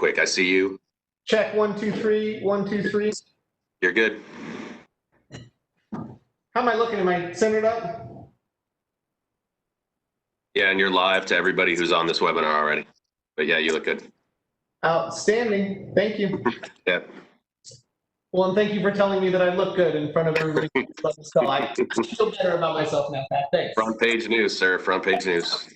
quick. I see you. Check 1, 2, 3. 1, 2, 3. You're good. How am I looking? Am I centered up? Yeah, and you're live to everybody who's on this webinar already. But yeah, you look good. Outstanding. Thank you. Yeah. Well, and thank you for telling me that I look good in front of everybody. So I feel better about myself now, Pat. Thanks. Front page news, sir. Front page news.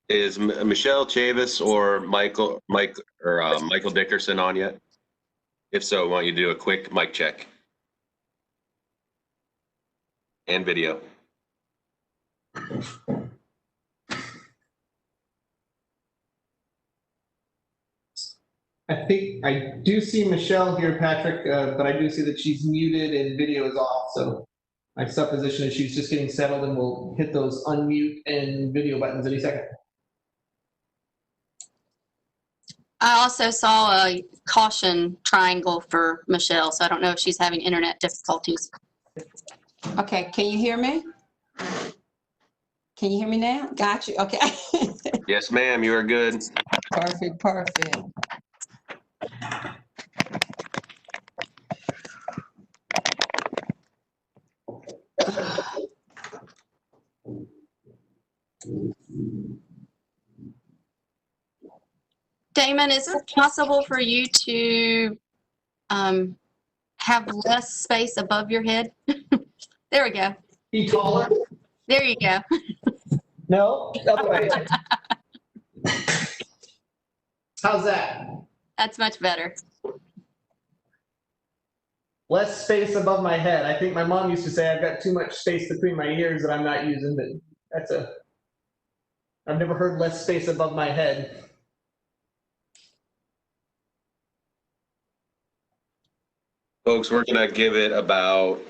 Is Michelle Chavis or Michael Dickerson on yet? If so, I want you to do a quick mic check and video. I think I do see Michelle here, Patrick, but I do see that she's muted and video is off. So my supposition is she's just getting settled, and we'll hit those unmute and video buttons any second. I also saw a caution triangle for Michelle, so I don't know if she's having internet difficulties. Okay, can you hear me? Can you hear me now? Got you, okay. Yes, ma'am, you are good. Perfect, perfect. Damon, is it possible for you to have less space above your head? There we go. Be taller? There you go. No, other way. How's that? That's much better. Less space above my head. I think my mom used to say I've got too much space between my ears that I'm not using, but I've never heard less space above my head. Folks, we're going to give it about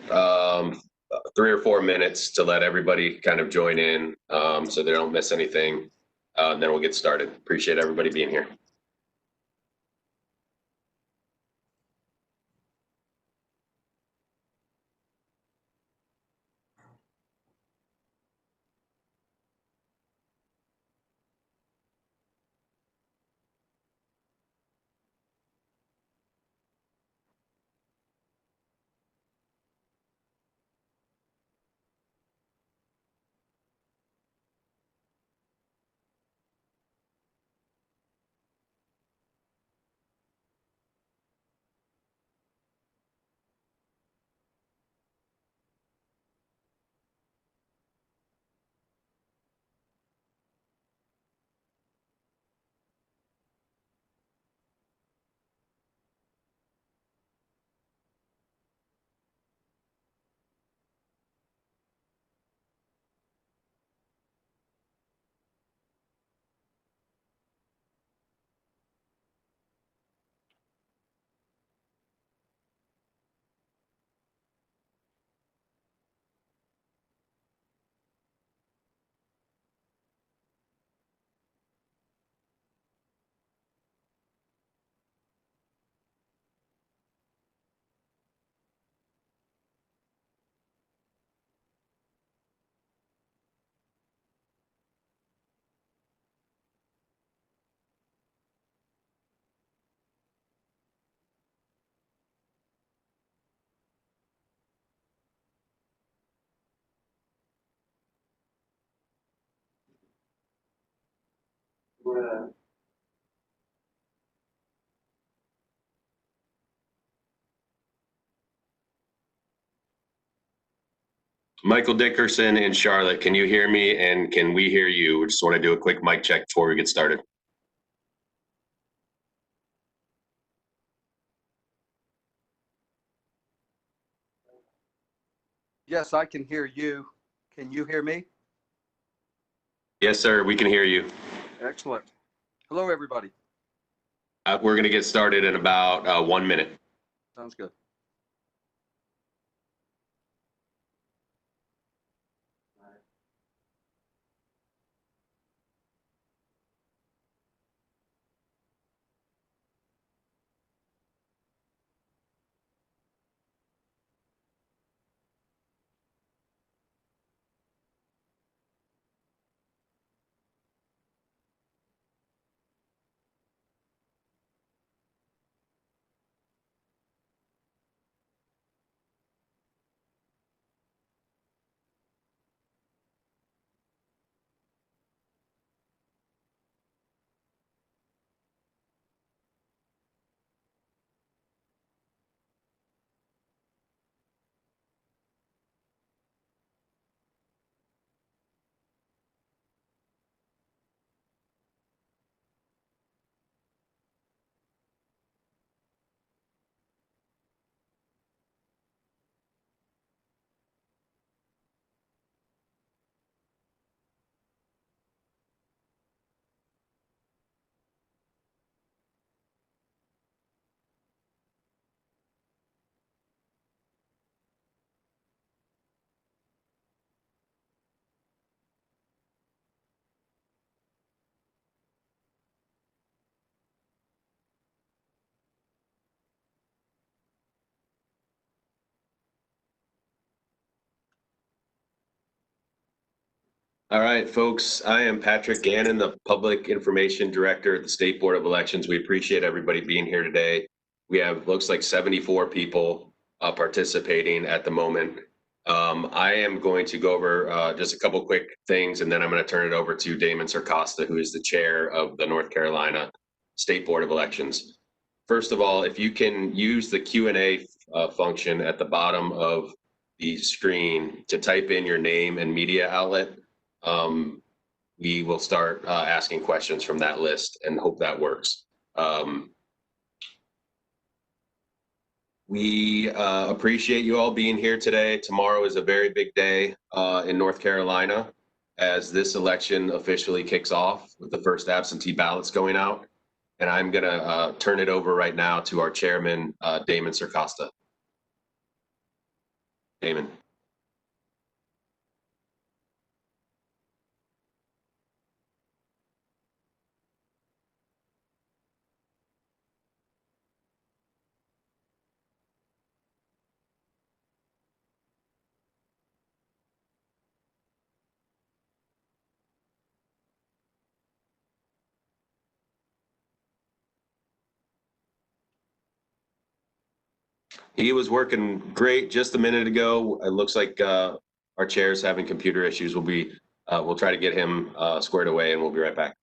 3 or 4 minutes to let everybody kind of join in so they don't miss anything. And then we'll get started. Appreciate everybody being here. Michael Dickerson in Charlotte, can you hear me and can we hear you? We just want to do a quick mic check before we get started. Yes, I can hear you. Can you hear me? Yes, sir, we can hear you. Excellent. Hello, everybody. We're going to get started in about 1 minute. Sounds good. All right, folks, I am Patrick Gannon, the Public Information Director at the State Board of Elections. We appreciate everybody being here today. We have, looks like 74 people participating at the moment. I am going to go over just a couple quick things, and then I'm going to turn it over to Damon Sarcosta, who is the chair of the North Carolina State Board of Elections. First of all, if you can use the Q&A function at the bottom of the screen to type in your name and media outlet, we will start asking questions from that list and hope that works. We appreciate you all being here today. Tomorrow is a very big day in North Carolina as this election officially kicks off with the first absentee ballots going out. And I'm going to turn it over right now to our chairman, Damon Sarcosta. Damon. He was working great just a minute ago. It looks like our chair is having computer issues. We'll try to get him squared away, and we'll be right back.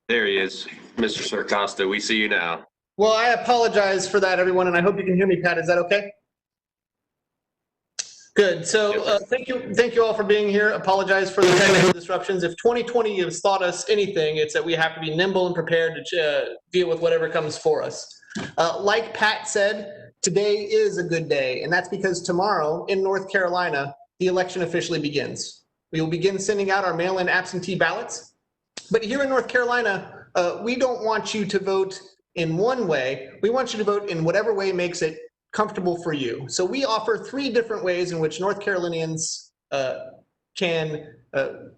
There he is, Mr. Sarcosta. We see you now. Well, I apologize for that, everyone, and I hope you can hear me, Pat. Is that okay? Good. So thank you all for being here. Apologize for the technical disruptions. If 2020 has taught us anything, it's that we have to be nimble and prepared to deal with whatever comes for us. Like Pat said, today is a good day, and that's because tomorrow in North Carolina, the election officially begins. We will begin sending out our mail-in absentee ballots. But here in North Carolina, we don't want you to vote in one way. We want you to vote in whatever way makes it comfortable for you. So we offer 3 different ways in which North Carolinians can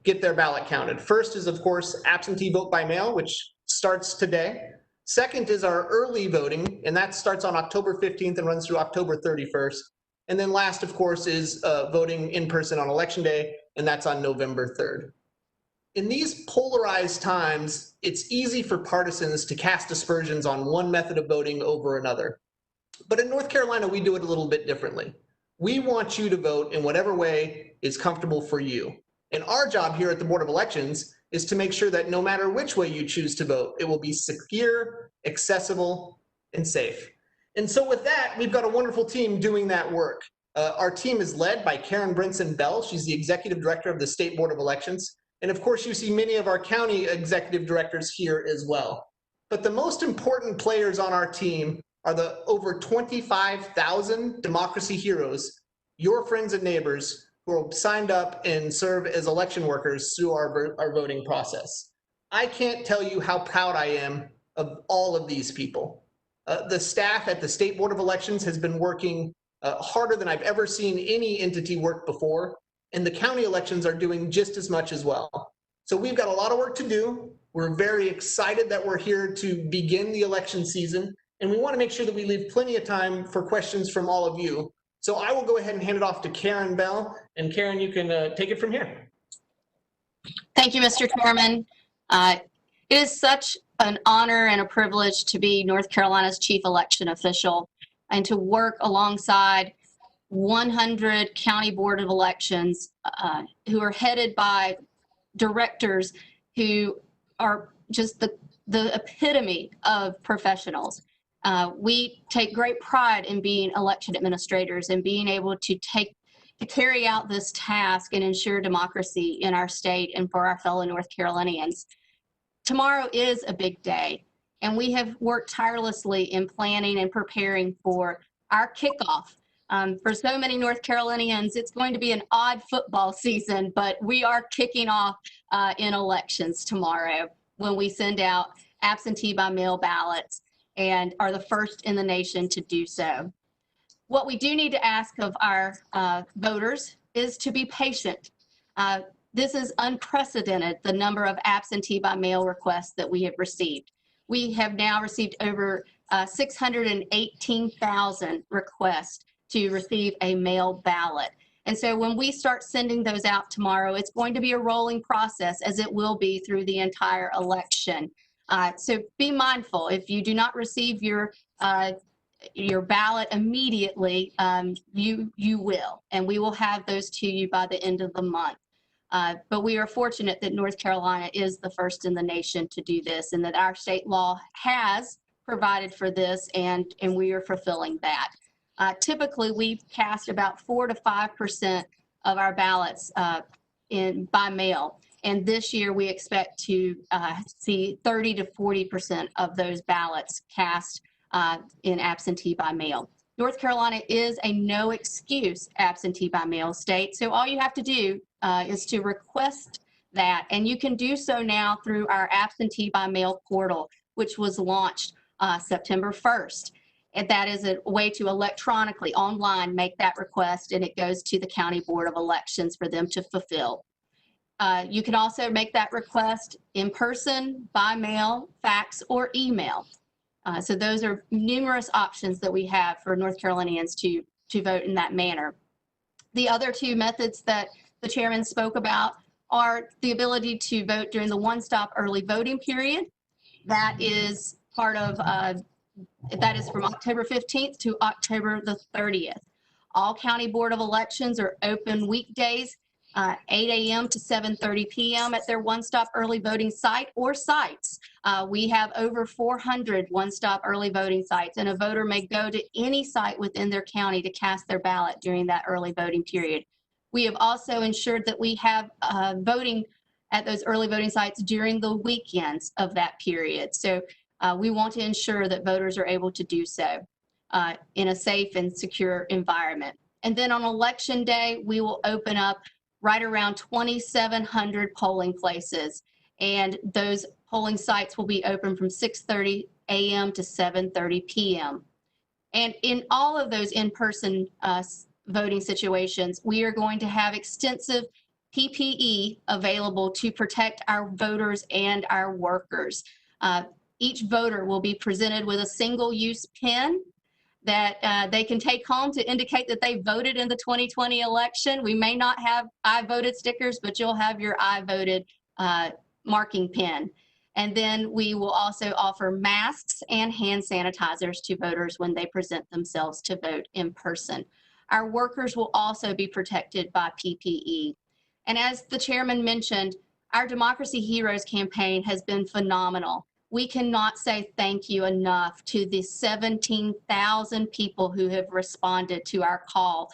get their ballot counted. First is, of course, absentee vote by mail, which starts today. Second is our early voting, and that starts on October 15th and runs through October 31st. And then last, of course, is voting in person on Election Day, and that's on November 3rd. In these polarized times, it's easy for partisans to cast aspersions on one method of voting over another. But in North Carolina, we do it a little bit differently. We want you to vote in whatever way is comfortable for you. And our job here at the Board of Elections is to make sure that no matter which way you choose to vote, it will be secure, accessible, and safe. And so with that, we've got a wonderful team doing that work. Our team is led by Karen Brinson Bell. She's the Executive Director of the State Board of Elections. And of course, you see many of our county executive directors here as well. But the most important players on our team are the over 25,000 democracy heroes, your friends and neighbors, who are signed up and serve as election workers through our voting process. I can't tell you how proud I am of all of these people. The staff at the State Board of Elections has been working harder than I've ever seen any entity work before, and the county elections are doing just as much as well. So we've got a lot of work to do. We're very excited that we're here to begin the election season, and we want to make sure that we leave plenty of time for questions from all of you. So I will go ahead and hand it off to Karen Bell, and Karen, you can take it from here. Thank you, Mr. Chairman. It is such an honor and a privilege to be North Carolina's chief election official and to work alongside 100 county board of elections who are headed by directors who are just the epitome of professionals. We take great pride in being election administrators and being able to carry out this task and ensure democracy in our state and for our fellow North Carolinians. Tomorrow is a big day, and we have worked tirelessly in planning and preparing for our kickoff. For so many North Carolinians, it's going to be an odd football season, but we are kicking off in elections tomorrow when we send out absentee by mail ballots and are the first in the nation to do so. What we do need to ask of our voters is to be patient. This is unprecedented, the number of absentee by mail requests that we have received. We have now received over 618,000 requests to receive a mail ballot. And so when we start sending those out tomorrow, it's going to be a rolling process, as it will be through the entire election. So be mindful. If you do not receive your ballot immediately, you will, and we will have those to you by the end of the month. But we are fortunate that North Carolina is the first in the nation to do this, and that our state law has provided for this, and we are fulfilling that. Typically, we cast about 4 to 5% of our ballots by mail. And this year, we expect to see 30 to 40% of those ballots cast in absentee by mail. North Carolina is a no excuse absentee by mail state. So all you have to do is to request that. And you can do so now through our absentee by mail portal, which was launched September 1st. And that is a way to electronically, online, make that request, and it goes to the County Board of Elections for them to fulfill. You can also make that request in person, by mail, fax, or email. So those are numerous options that we have for North Carolinians to vote in that manner. The other two methods that the chairman spoke about are the ability to vote during the one-stop early voting period. That is part of, that is from October 15th to October the 30th. All County Board of Elections are open weekdays, 8 a.m. to 7:30 p.m. at their one-stop early voting site or sites. We have over 400 one-stop early voting sites, and a voter may go to any site within their county to cast their ballot during that early voting period. We have also ensured that we have voting at those early voting sites during the weekends of that period. So we want to ensure that voters are able to do so in a safe and secure environment. And then on Election Day, we will open up right around 2,700 polling places. And those polling sites will be open from 6:30 a.m. to 7:30 p.m. And in all of those in-person voting situations, we are going to have extensive PPE available to protect our voters and our workers. Each voter will be presented with a single-use pin that they can take home to indicate that they voted in the 2020 election. We may not have I voted stickers, but you'll have your I voted marking pin. And then we will also offer masks and hand sanitizers to voters when they present themselves to vote in person. Our workers will also be protected by PPE. And as the chairman mentioned, our Democracy Heroes campaign has been phenomenal. We cannot say thank you enough to the 17,000 people who have responded to our call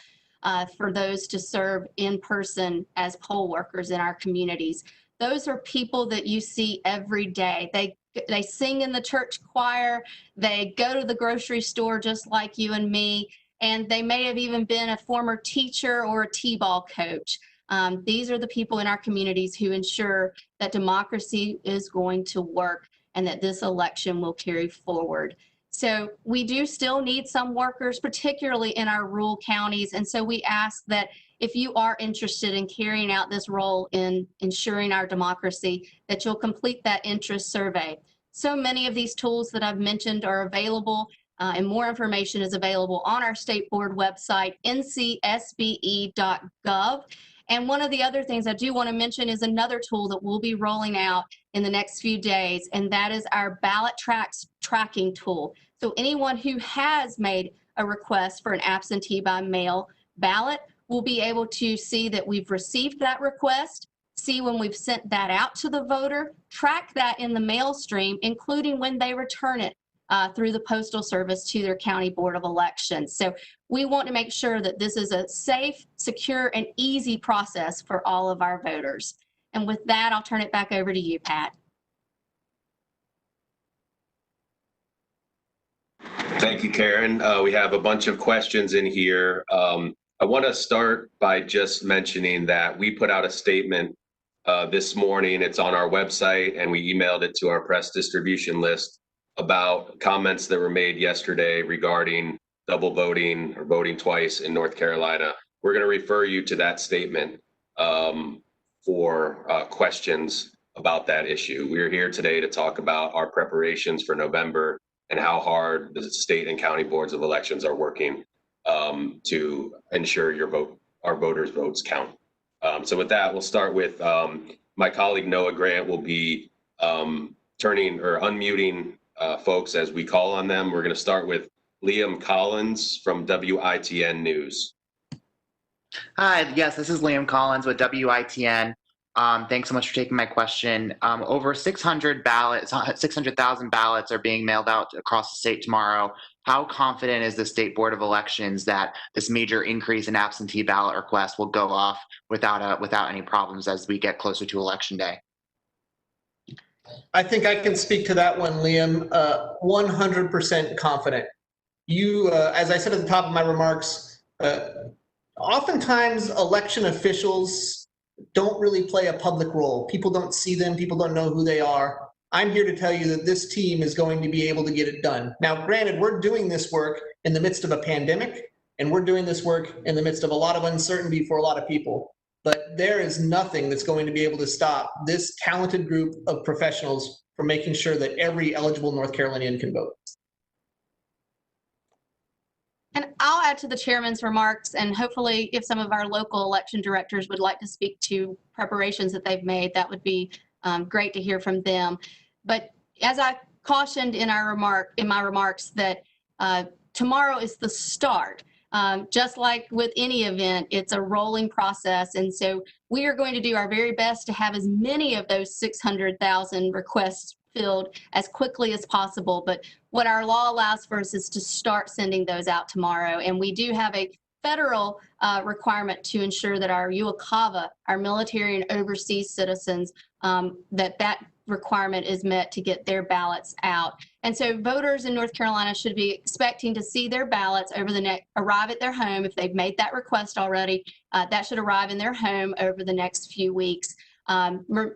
for those to serve in person as poll workers in our communities. Those are people that you see every day. They sing in the church choir, they go to the grocery store just like you and me, and they may have even been a former teacher or a T-ball coach. These are the people in our communities who ensure that democracy is going to work and that this election will carry forward. So we do still need some workers, particularly in our rural counties. And so we ask that if you are interested in carrying out this role in ensuring our democracy, that you'll complete that interest survey. So many of these tools that I've mentioned are available, and more information is available on our state board website, ncsbe.gov. And one of the other things I do want to mention is another tool that we'll be rolling out in the next few days, and that is our ballot tracking tool. So anyone who has made a request for an absentee by mail ballot will be able to see that we've received that request, see when we've sent that out to the voter, track that in the mail stream, including when they return it through the Postal Service to their county board of elections. So we want to make sure that this is a safe, secure, and easy process for all of our voters. And with that, I'll turn it back over to you, Pat. Thank you, Karen. We have a bunch of questions in here. I want to start by just mentioning that we put out a statement this morning. It's on our website, and we emailed it to our press distribution list about comments that were made yesterday regarding double voting or voting twice in North Carolina. We're going to refer you to that statement for questions about that issue. We're here today to talk about our preparations for November and how hard the state and county boards of elections are working to ensure our voters' votes count. So with that, we'll start with my colleague Noah Grant will be unmuting folks as we call on them. We're going to start with Liam Collins from WITN News. Hi, yes, this is Liam Collins with WITN. Thanks so much for taking my question. Over 600,000 ballots are being mailed out across the state tomorrow. How confident is the State Board of Elections that this major increase in absentee ballot requests will go off without any problems as we get closer to Election Day? I think I can speak to that one, Liam. 100% confident. As I said at the top of my remarks, oftentimes election officials don't really play a public role. People don't see them. People don't know who they are. I'm here to tell you that this team is going to be able to get it done. Now, granted, we're doing this work in the midst of a pandemic, and we're doing this work in the midst of a lot of uncertainty for a lot of people. But there is nothing that's going to be able to stop this talented group of professionals from making sure that every eligible North Carolinian can vote. And I'll add to the chairman's remarks, and hopefully if some of our local election directors would like to speak to preparations that they've made, that would be great to hear from them. But as I cautioned in my remarks that tomorrow is the start. Just like with any event, it's a rolling process. And so we are going to do our very best to have as many of those 600,000 requests filled as quickly as possible. But what our law allows for us is to start sending those out tomorrow. And we do have a federal requirement to ensure that our UOCAVA, our military and overseas citizens, that requirement is met to get their ballots out. And so voters in North Carolina should be expecting to see their ballots arrive at their home. If they've made that request already, that should arrive in their home over the next few weeks.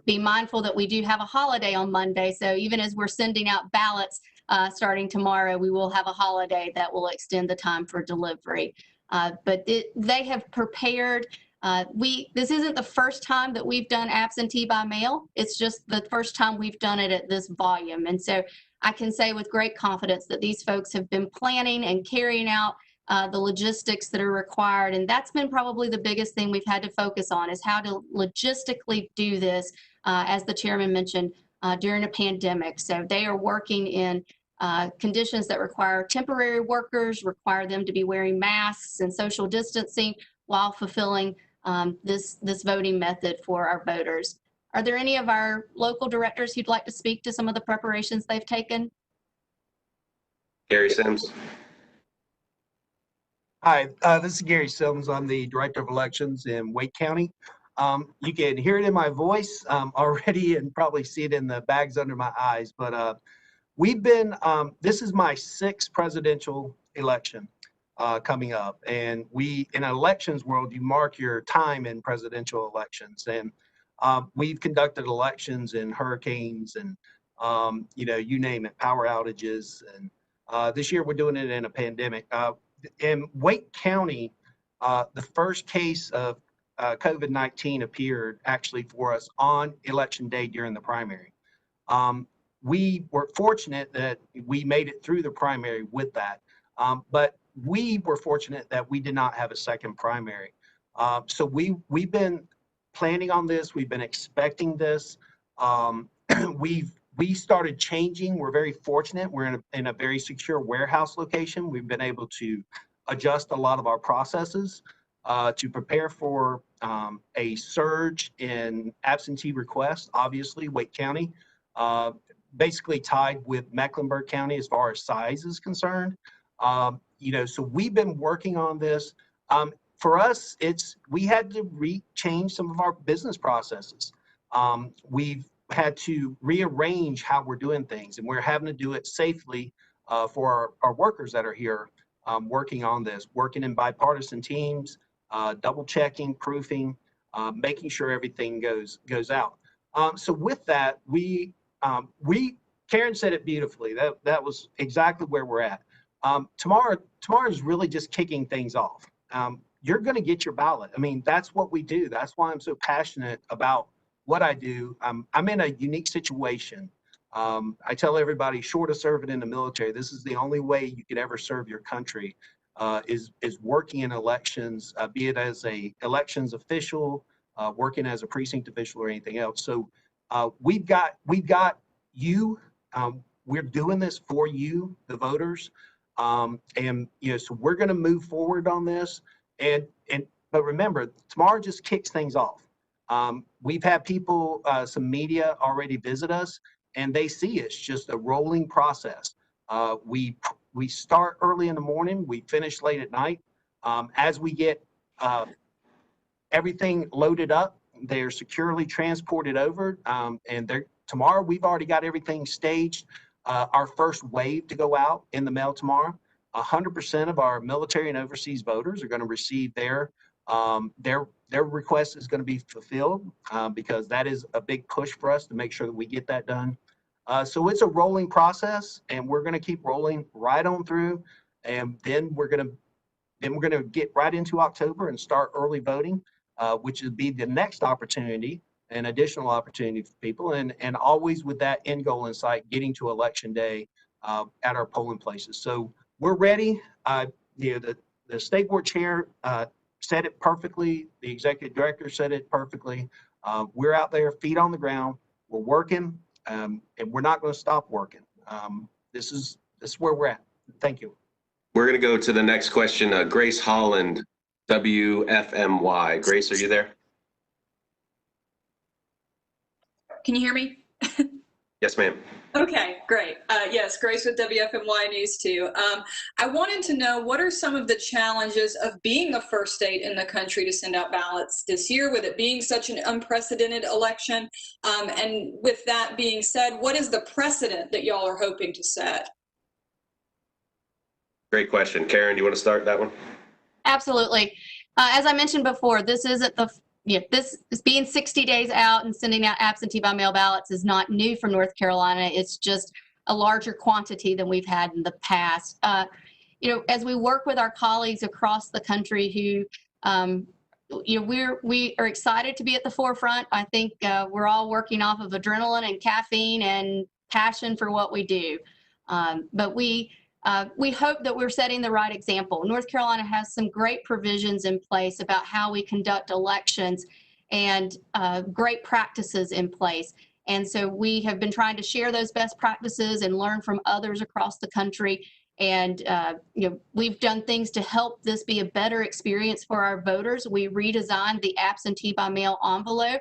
Be mindful that we do have a holiday on Monday. So even as we're sending out ballots starting tomorrow, we will have a holiday that will extend the time for delivery. But they have prepared. This isn't the first time that we've done absentee by mail. It's just the first time we've done it at this volume. And so I can say with great confidence that these folks have been planning and carrying out the logistics that are required. And that's been probably the biggest thing we've had to focus on, is how to logistically do this, as the chairman mentioned, during a pandemic. So they are working in conditions that require temporary workers, require them to be wearing masks and social distancing while fulfilling this voting method for our voters. Are there any of our local directors who'd like to speak to some of the preparations they've taken? Gary Sims. Hi, this is Gary Sims. I'm the Director of Elections in Wake County. You can hear it in my voice already and probably see it in the bags under my eyes, but this is my 6th presidential election coming up. And in an elections world, you mark your time in presidential elections. And we've conducted elections in hurricanes and, you name it, power outages. And this year we're doing it in a pandemic. In Wake County, the first case of COVID-19 appeared actually for us on election day during the primary. we were fortunate that we made it through the primary with that. But we were fortunate that we did not have a second primary. So we've been planning on this. We've been expecting this. We started changing. We're very fortunate. We're in a very secure warehouse location. We've been able to adjust a lot of our processes to prepare for a surge in absentee requests. Obviously, Wake County, basically tied with Mecklenburg County as far as size is concerned. So we've been working on this. For us, we had to change some of our business processes. We've had to rearrange how we're doing things, and we're having to do it safely for our workers that are here working on this, working in bipartisan teams, double checking, proofing, making sure everything goes out. So with that, Karen said it beautifully. That was exactly where we're at. Tomorrow is really just kicking things off. You're going to get your ballot. I mean, that's what we do. That's why I'm so passionate about what I do. I'm in a unique situation. I tell everybody, short of serving in the military, this is the only way you could ever serve your country, is working in elections, be it as a elections official, working as a precinct official or anything else. So we've got you. We're doing this for you, the voters. So we're going to move forward on this. But remember, tomorrow just kicks things off. We've had people, some media already visit us, and they see it's just a rolling process. We start early in the morning, we finish late at night. As we get everything loaded up, they're securely transported over, and tomorrow we've already got everything staged. Our first wave to go out in the mail tomorrow. 100% of our military and overseas voters are going to receive their request is going to be fulfilled, because that is a big push for us to make sure that we get that done. So it's a rolling process, and we're going to keep rolling right on through, and then we're going to get right into October and start early voting, which would be the next opportunity, an additional opportunity for people, and always with that end goal in sight, getting to election day at our polling places. So we're ready. The state board chair said it perfectly. The executive director said it perfectly. We're out there, feet on the ground. We're working, and we're not going to stop working. This is where we're at. Thank you. We're going to go to the next question. Grace Holland, WFMY. Grace, are you there? Can you hear me? Yes, ma'am. Okay, great. Yes, Grace with WFMY News 2. I wanted to know, what are some of the challenges of being the first state in the country to send out ballots this year, with it being such an unprecedented election? And with that being said, what is the precedent that y'all are hoping to set? Great question. Karen, do you want to start that one? Absolutely. As I mentioned before, this isn't this is being 60 days out and sending out absentee by mail ballots is not new for North Carolina. It's just a larger quantity than we've had in the past. As we work with our colleagues across the country who, we are excited to be at the forefront. I think we're all working off of adrenaline and caffeine and passion for what we do. But we hope that we're setting the right example. North Carolina has some great provisions in place about how we conduct elections, and great practices in place. And so we have been trying to share those best practices and learn from others across the country. And we've done things to help this be a better experience for our voters. We redesigned the absentee by mail envelope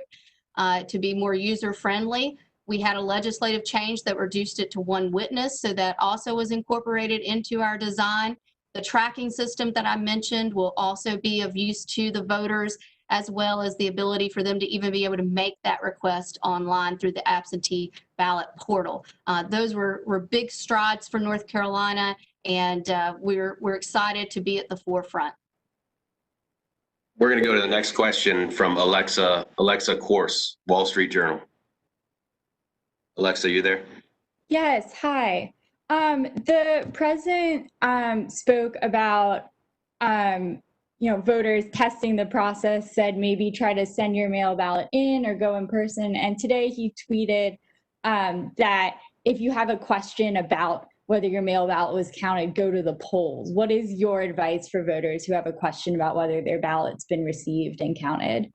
to be more user friendly. We had a legislative change that reduced it to one witness, so that also was incorporated into our design. The tracking system that I mentioned will also be of use to the voters, as well as the ability for them to even be able to make that request online through the absentee ballot portal. Those were big strides for North Carolina, and we're excited to be at the forefront. We're going to go to the next question from Alexa Corse, Wall Street Journal. Alexa, you there? Yes, hi. The president spoke about, voters testing the process, said maybe try to send your mail ballot in or go in person. And today he tweeted that if you have a question about whether your mail ballot was counted, go to the polls. What is your advice for voters who have a question about whether their ballot's been received and counted?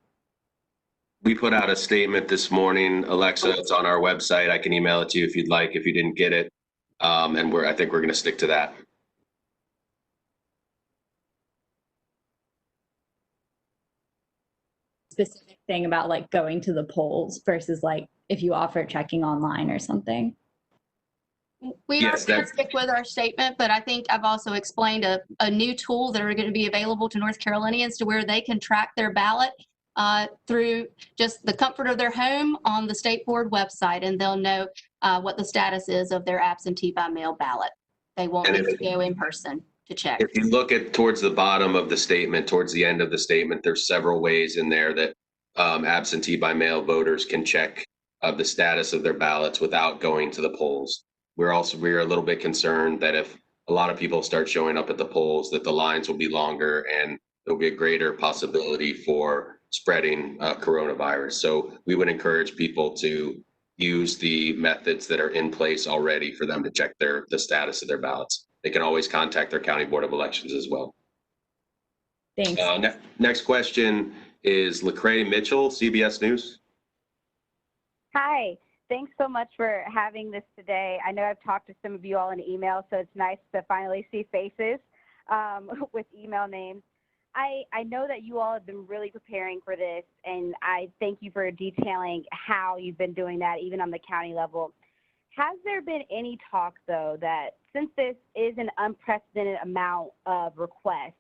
We put out a statement this morning, Alexa. It's on our website. I can email it to you if you'd like, if you didn't get it. And I think we're going to stick to that. Specific thing about like going to the polls versus like if you offer checking online or something. We Yes, are going to that- stick with our statement, but I think I've also explained a new tool that are going to be available to North Carolinians to where they can track their ballot through just the comfort of their home on the state board website, and they'll know what the status is of their absentee by mail ballot. They won't And need to go in person to check. If you look at towards the bottom of the statement, towards the end of the statement, there's several ways in there that absentee by mail voters can check the status of their ballots without going to the polls. We're a little bit concerned that if a lot of people start showing up at the polls, that the lines will be longer and there'll be a greater possibility for spreading coronavirus. So we would encourage people to use the methods that are in place already for them to check the status of their ballots. They can always contact their county board of elections as well. Thanks. Next question is Lecrae Mitchell, CBS News. Hi, thanks so much for having this today. I know I've talked to some of you all in email, so it's nice to finally see faces with email names. I know that you all have been really preparing for this, and I thank you for detailing how you've been doing that, even on the county level. Has there been any talk, though, that since this is an unprecedented amount of requests,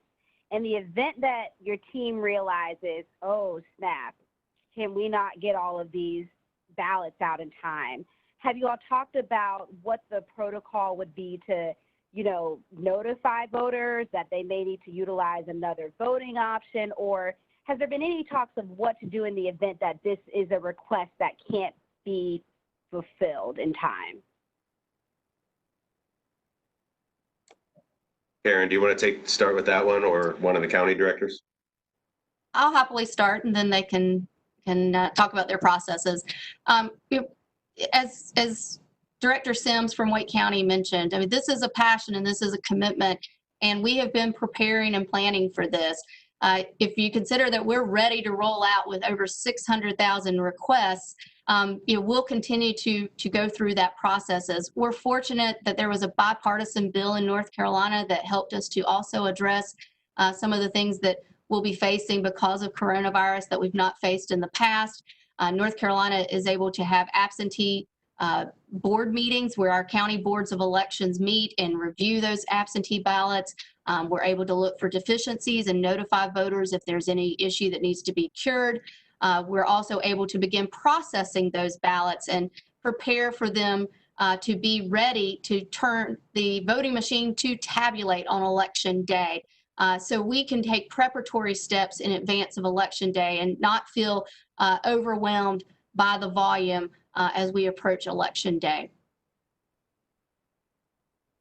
in the event that your team realizes, oh, snap, can we not get all of these ballots out in time? Have you all talked about what the protocol would be to, notify voters that they may need to utilize another voting option? Or has there been any talks of what to do in the event that this is a request that can't be fulfilled in time? Karen, do you want to start with that one, or one of the county directors? I'll happily start, and then they can talk about their processes. As Director Sims from Wake County mentioned, I mean, this is a passion and this is a commitment, and we have been preparing and planning for this. If you consider that we're ready to roll out with over 600,000 requests, we'll continue to go through that processes. We're fortunate that there was a bipartisan bill in North Carolina that helped us to also address some of the things that we'll be facing because of coronavirus that we've not faced in the past. North Carolina is able to have absentee board meetings where our county boards of elections meet and review those absentee ballots. We're able to look for deficiencies and notify voters if there's any issue that needs to be cured. We're also able to begin processing those ballots and prepare for them to be ready to turn the voting machine to tabulate on election day. So we can take preparatory steps in advance of election day and not feel overwhelmed by the volume as we approach election day.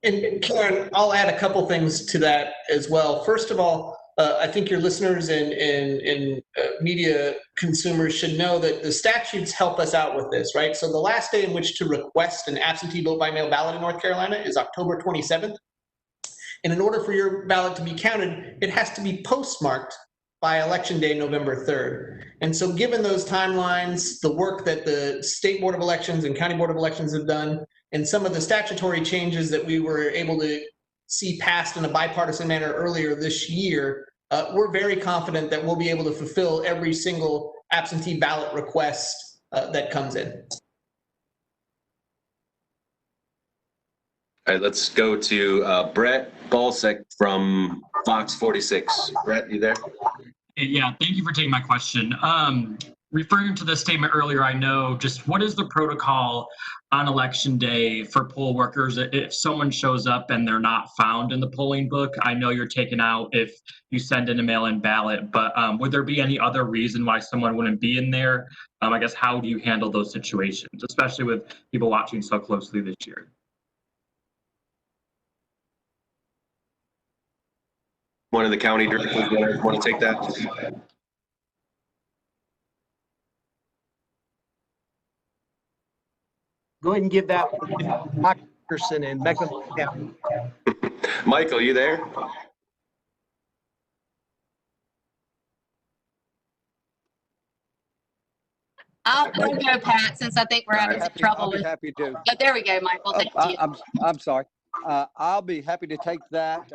And Karen, I'll add a couple things to that as well. First of all, I think your listeners and media consumers should know that the statutes help us out with this, right? So the last day in which to request an absentee vote by mail ballot in North Carolina is October 27th. And in order for your ballot to be counted, it has to be postmarked by election day, November 3rd. And so given those timelines, the work that the State Board of Elections and County Board of Elections have done, and some of the statutory changes that we were able to see passed in a bipartisan manner earlier this year, we're very confident that we'll be able to fulfill every single absentee ballot request that comes in. All right, let's go to Brett Balsek from Fox 46. Brett, you there? Yeah, thank you for taking my question. Referring to the statement earlier, I know just what is the protocol on election day for poll workers if someone shows up and they're not found in the polling book? I know you're taken out if you send in a mail-in ballot, but would there be any other reason why someone wouldn't be in there? I guess, how do you handle those situations, especially with people watching so closely this year? One of the county directors want to take that? Go ahead and give that to Mike Peterson in Mecklenburg County. Michael, you there? I'll go, Pat, since I think we're having some trouble I'll be with. happy to. Oh, there we go, Michael. Thank you. I'm sorry. I'll be happy to take that.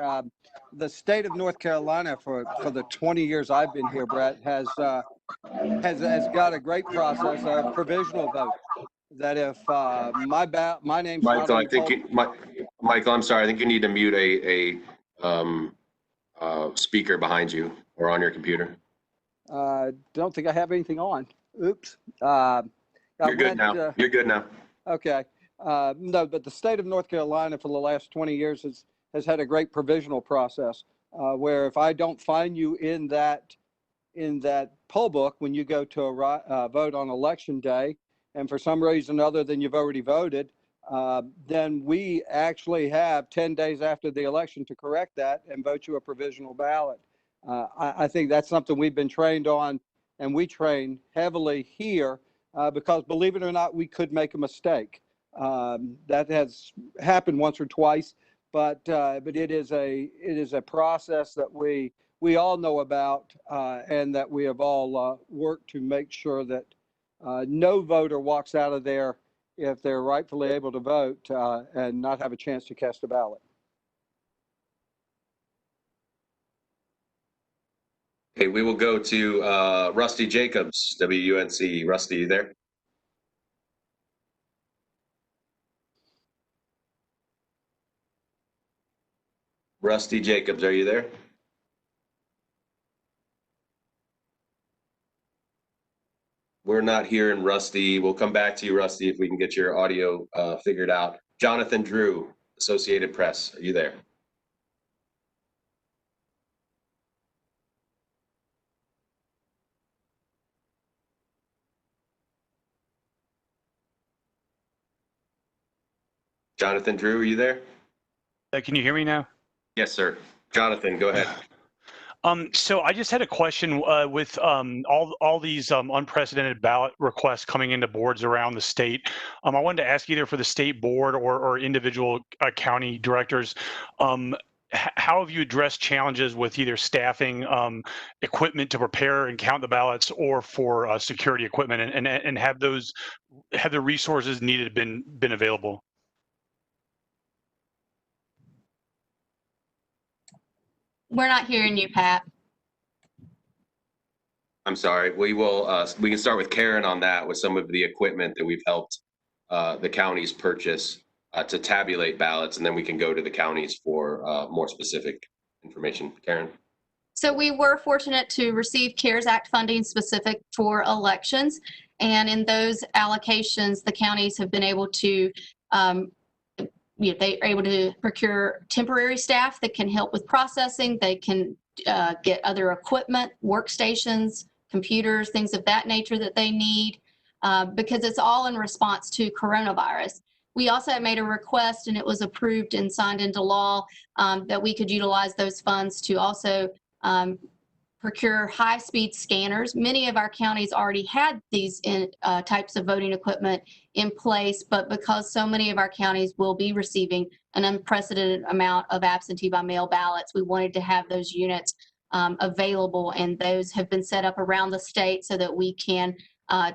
The state of North Carolina for the 20 years I've been here, Brett, has got a great process of provisional vote. That if my name's not Michael, on I think the Michael, I'm sorry. I think you need to mute a speaker behind you or on your computer. don't think I have anything on. Oops. You're good now. You're good now. Okay. No, but the state of North Carolina for the last 20 years has had a great provisional process where if I don't find you in that poll book when you go to a vote on election day, and for some reason other than you've already voted, then we actually have 10 days after the election to correct that and vote you a provisional ballot. I think that's something we've been trained on, and we train heavily here because, believe it or not, we could make a mistake. That has happened once or twice, but it is a process that we all know about and that we have all worked to make sure that no voter walks out of there if they're rightfully able to vote and not have a chance to cast a ballot. Okay, we will go to Rusty Jacobs, WUNC. Rusty, you there? Rusty Jacobs, are you there? We're not hearing Rusty. We'll come back to you, Rusty, if we can get your audio figured out. Jonathan Drew, Associated Press, are you there? Jonathan Drew, are you there? Can you hear me now? Yes, sir. Jonathan, go ahead. So I just had a question with all these unprecedented ballot requests coming into boards around the state. I wanted to ask either for the state board or individual county directors, how have you addressed challenges with either staffing, equipment to prepare and count the ballots, or for security equipment, and have the resources needed been available? We're not hearing you, Pat. I'm sorry. We can start with Karen on that with some of the equipment that we've helped the counties purchase to tabulate ballots, and then we can go to the counties for more specific information. Karen? So we were fortunate to receive CARES Act funding specific for elections. And in those allocations, the counties have been able to they're able to procure temporary staff that can help with processing. They can get other equipment, workstations, computers, things of that nature that they need, because it's all in response to coronavirus. We also made a request, and it was approved and signed into law, that we could utilize those funds to also procure high-speed scanners. Many of our counties already had these types of voting equipment in place, but because so many of our counties will be receiving an unprecedented amount of absentee by mail ballots, we wanted to have those units available, and those have been set up around the state so that we can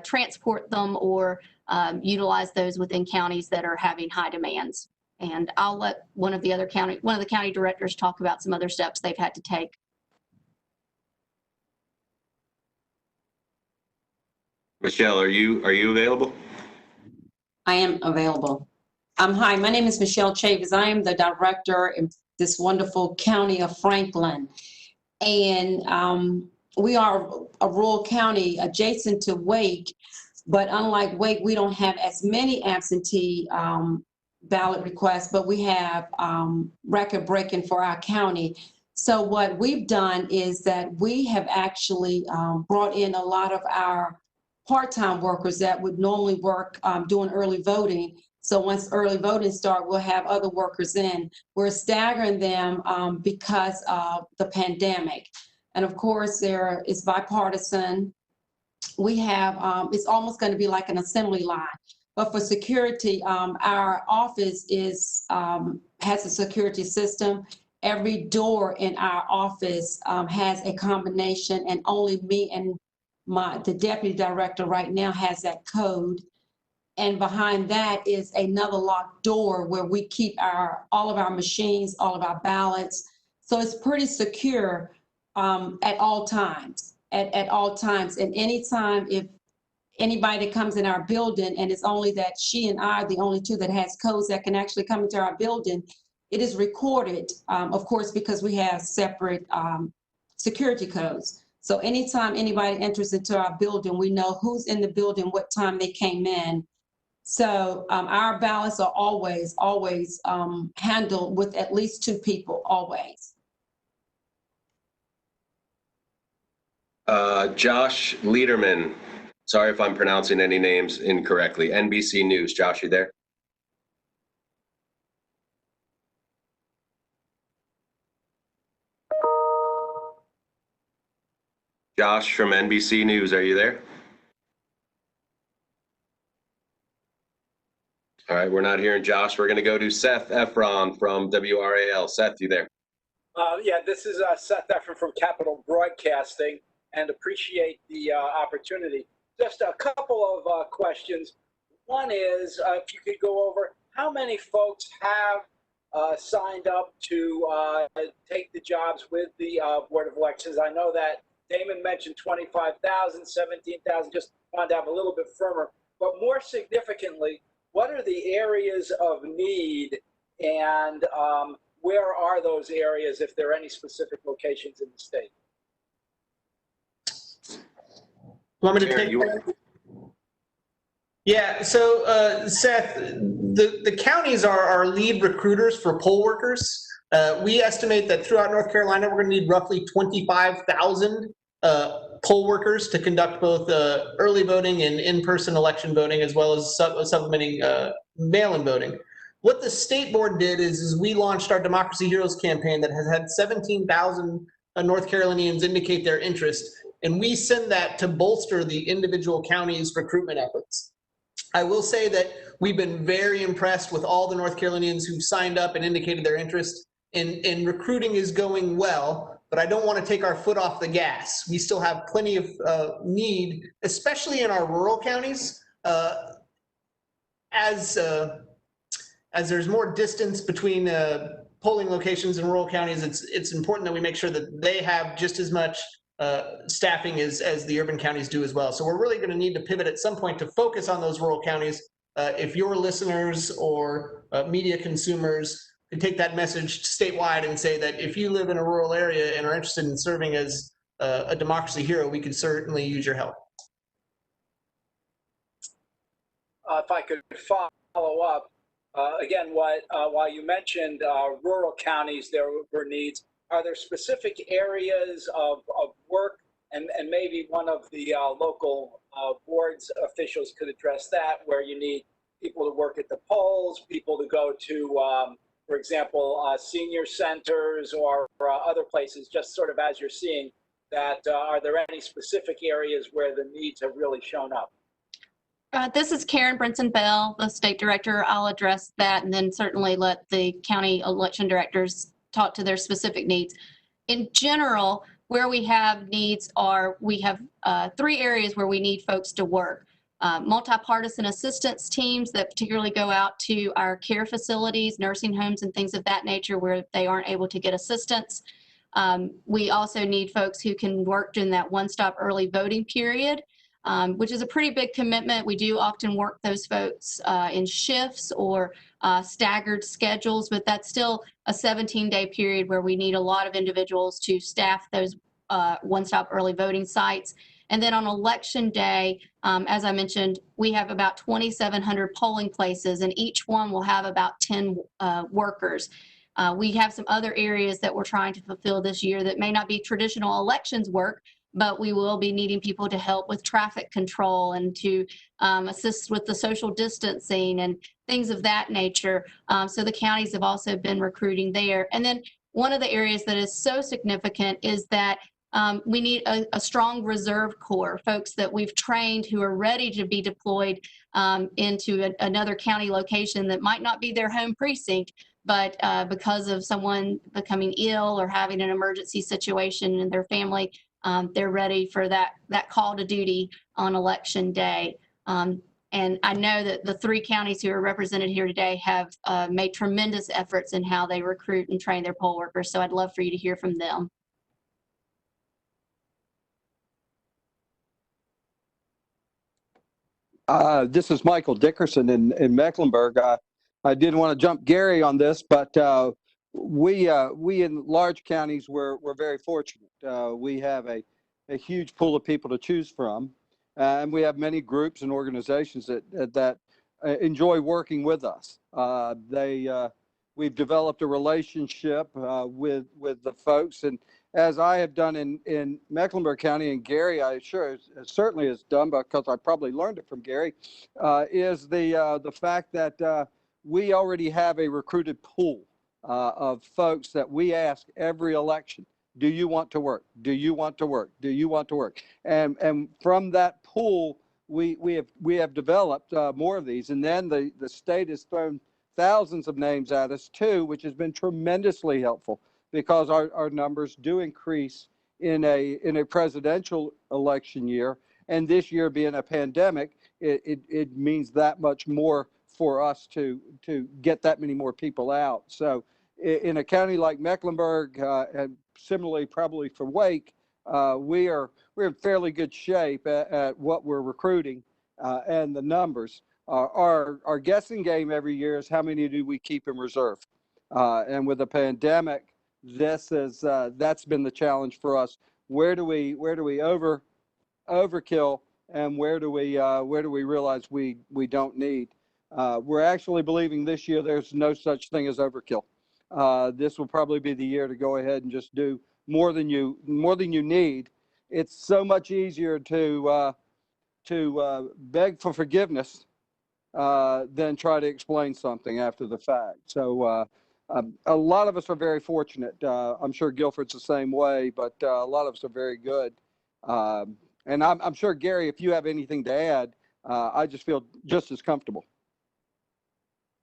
transport them or utilize those within counties that are having high demands. And I'll let one of the county directors talk about some other steps they've had to take. Michelle, are you available? I am available. Hi, my name is Michelle Chavis. I am the director in this wonderful county of Franklin. And we are a rural county adjacent to Wake, but unlike Wake, we don't have as many absentee ballot requests, but we have record breaking for our county. So what we've done is that we have actually brought in a lot of our part-time workers that would normally work doing early voting. So once early voting starts, we'll have other workers in. We're staggering them because of the pandemic. And of course, it's bipartisan. We have, it's almost going to be like an assembly line. But for security, our office has a security system. Every door in our office has a combination, and only me and the deputy director right now has that code. And behind that is another locked door where we keep all of our machines, all of our ballots. So it's pretty secure at all times. At all times, and anytime if anybody that comes in our building, and it's only that she and I are the only two that has codes that can actually come into our building, it is recorded, of course, because we have separate security codes. So anytime anybody enters into our building, we know who's in the building, what time they came in. So our ballots are always handled with at least 2 people, always. Josh Lederman. Sorry if I'm pronouncing any names incorrectly. NBC News. Josh, you there? Josh from NBC News, are you there? All right, we're not hearing Josh. We're going to go to Seth Efron from WRAL. Seth, you there? Yeah, this is Seth Efron from Capital Broadcasting, and appreciate the opportunity. Just a couple of questions. One is, if you could go over how many folks have signed up to take the jobs with the Board of Elections. I know that Damon mentioned 25,000, 17,000, just wanted to have a little bit firmer. But more significantly, what are the areas of need, and where are those areas if there are any specific locations in the state? Want me to take that? Yeah, so Seth, the counties are our lead recruiters for poll workers. We estimate that throughout North Carolina, we're going to need roughly 25,000 poll workers to conduct both early voting and in-person election voting, as well as supplementing mail-in voting. What the state board did is we launched our Democracy Heroes campaign that has had 17,000 North Carolinians indicate their interest, and we send that to bolster the individual counties' recruitment efforts. I will say that we've been very impressed with all the North Carolinians who signed up and indicated their interest, and recruiting is going well, but I don't want to take our foot off the gas. We still have plenty of need, especially in our rural counties. As there's more distance between polling locations in rural counties, it's important that we make sure that they have just as much staffing as the urban counties do as well. So we're really going to need to pivot at some point to focus on those rural counties. If your listeners or media consumers could take that message statewide and say that if you live in a rural area and are interested in serving as a democracy hero, we could certainly use your help. If I could follow up, again, while you mentioned rural counties, there were needs. Are there specific areas of work, and maybe one of the local boards officials could address that, where you need people to work at the polls, people to go to, for example, senior centers or other places, just sort of as you're seeing that, are there any specific areas where the needs have really shown up? This is Karen Brinson-Bell, the state director. I'll address that, and then certainly let the county election directors talk to their specific needs. In general, where we have needs we have 3 areas where we need folks to work. Multi-partisan assistance teams that particularly go out to our care facilities, nursing homes, and things of that nature where they aren't able to get assistance. We also need folks who can work during that one-stop early voting period, which is a pretty big commitment. We do often work those folks in shifts or staggered schedules, but that's still a 17-day period where we need a lot of individuals to staff those one-stop early voting sites. And then on election day, as I mentioned, we have about 2,700 polling places, and each one will have about 10 workers. We have some other areas that we're trying to fulfill this year that may not be traditional elections work, but we will be needing people to help with traffic control and to assist with the social distancing and things of that nature. So the counties have also been recruiting there. And then one of the areas that is so significant is that We need a strong reserve corps, folks that we've trained who are ready to be deployed into another county location that might not be their home precinct, but because of someone becoming ill or having an emergency situation in their family, they're ready for that call to duty on election day. And I know that the 3 counties who are represented here today have made tremendous efforts in how they recruit and train their poll workers. So I'd love for you to hear from them. This is Michael Dickerson in Mecklenburg. I didn't want to jump Gary on this, but we in large counties, we're very fortunate. We have a huge pool of people to choose from, and we have many groups and organizations that enjoy working with us. We've developed a relationship with the folks, and as I have done in Mecklenburg County, and Gary, I certainly has done, because I probably learned it from Gary, is the fact that we already have a recruited pool of folks that we ask every election, do you want to work? Do you want to work? Do you want to work? And from that pool, we have developed more of these, and then the state has thrown thousands of names at us too, which has been tremendously helpful, because our numbers do increase in a presidential election year, and this year being a pandemic, it means that much more for us to get that many more people out. So in a county like Mecklenburg, and similarly probably for Wake, we're in fairly good shape at what we're recruiting and the numbers. Our guessing game every year is how many do we keep in reserve, and with the pandemic, that's been the challenge for us. Where do we overkill, and where do we realize we don't need? We're actually believing this year there's no such thing as overkill. This will probably be the year to go ahead and just do more than you need. It's so much easier to beg for forgiveness than try to explain something after the fact. So a lot of us are very fortunate. I'm sure Guilford's the same way, but a lot of us are very good. And I'm sure, Gary, if you have anything to add, I just feel just as comfortable.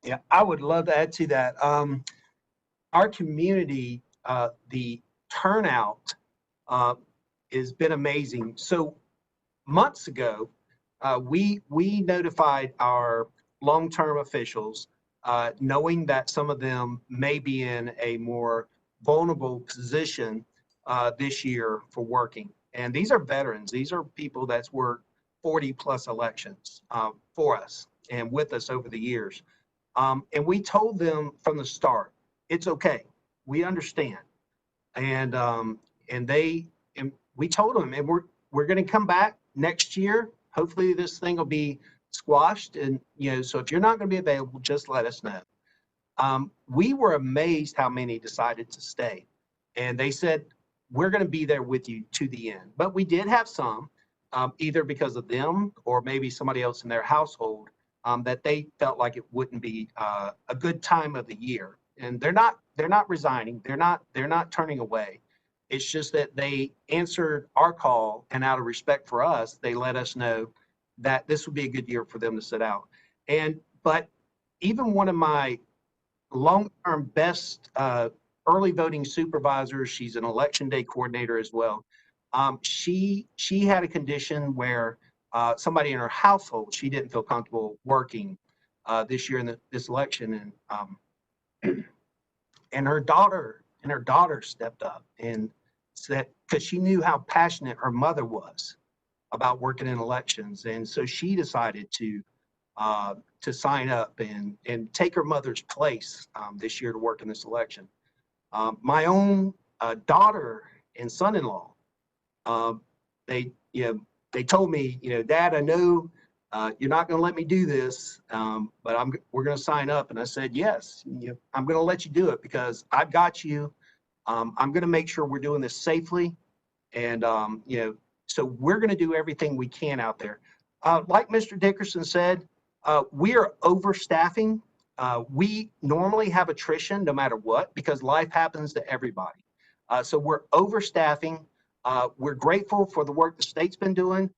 Yeah, I would love to add to that. Our community, the turnout has been amazing. So months ago, we notified our long-term officials, knowing that some of them may be in a more vulnerable position this year for working. And these are veterans. These are people that's worked 40 plus elections for us and with us over the years. And we told them from the start, it's okay. We understand. And we told them, and we're going to come back next year. Hopefully this thing will be squashed. And, so if you're not going to be available, just let us know. We were amazed how many decided to stay. And they said, we're going to be there with you to the end. But we did have some, either because of them or maybe somebody else in their household, that they felt like it wouldn't be a good time of the year. And they're not resigning. They're not turning away. It's just that they answered our call, and out of respect for us, they let us know that this would be a good year for them to sit out. But even one of my long-term best early voting supervisors, she's an election day coordinator as well. She had a condition where somebody in her household, she didn't feel comfortable working this year in this election, and her daughter stepped up and said, because she knew how passionate her mother was about working in elections, and so she decided to sign up and take her mother's place this year to work in this election. My own daughter and son-in-law, they told me, Dad, I know you're not going to let me do this, but we're going to sign up. And I said, yes, I'm going to let you do it because I've got you. I'm going to make sure we're doing this safely. And, so we're going to do everything we can out there. Like Mr. Dickerson said, we are overstaffing. We normally have attrition no matter what, because life happens to everybody. So we're overstaffing. We're grateful for the work the state's been doing.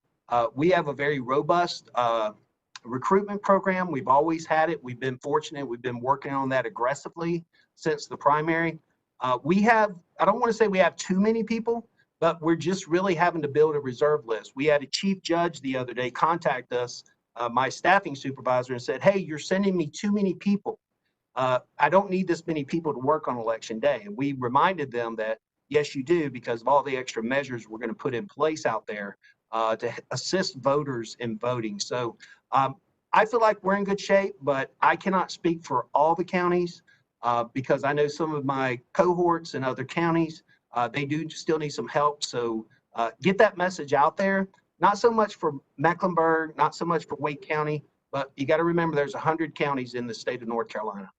We have a very robust recruitment program. We've always had it. We've been fortunate. We've been working on that aggressively since the primary. We have, I don't want to say we have too many people, but we're just really having to build a reserve list. We had a chief judge the other day contact us, my staffing supervisor, and said, hey, you're sending me too many people. I don't need this many people to work on election day. And we reminded them that, yes, you do, because of all the extra measures we're going to put in place out there to assist voters in voting. So I feel like we're in good shape, but I cannot speak for all the counties because I know some of my cohorts in other counties, they do still need some help. So get that message out there. Not so much for Mecklenburg, not so much for Wake County, but you got to remember there's 100 counties in the state of North Carolina.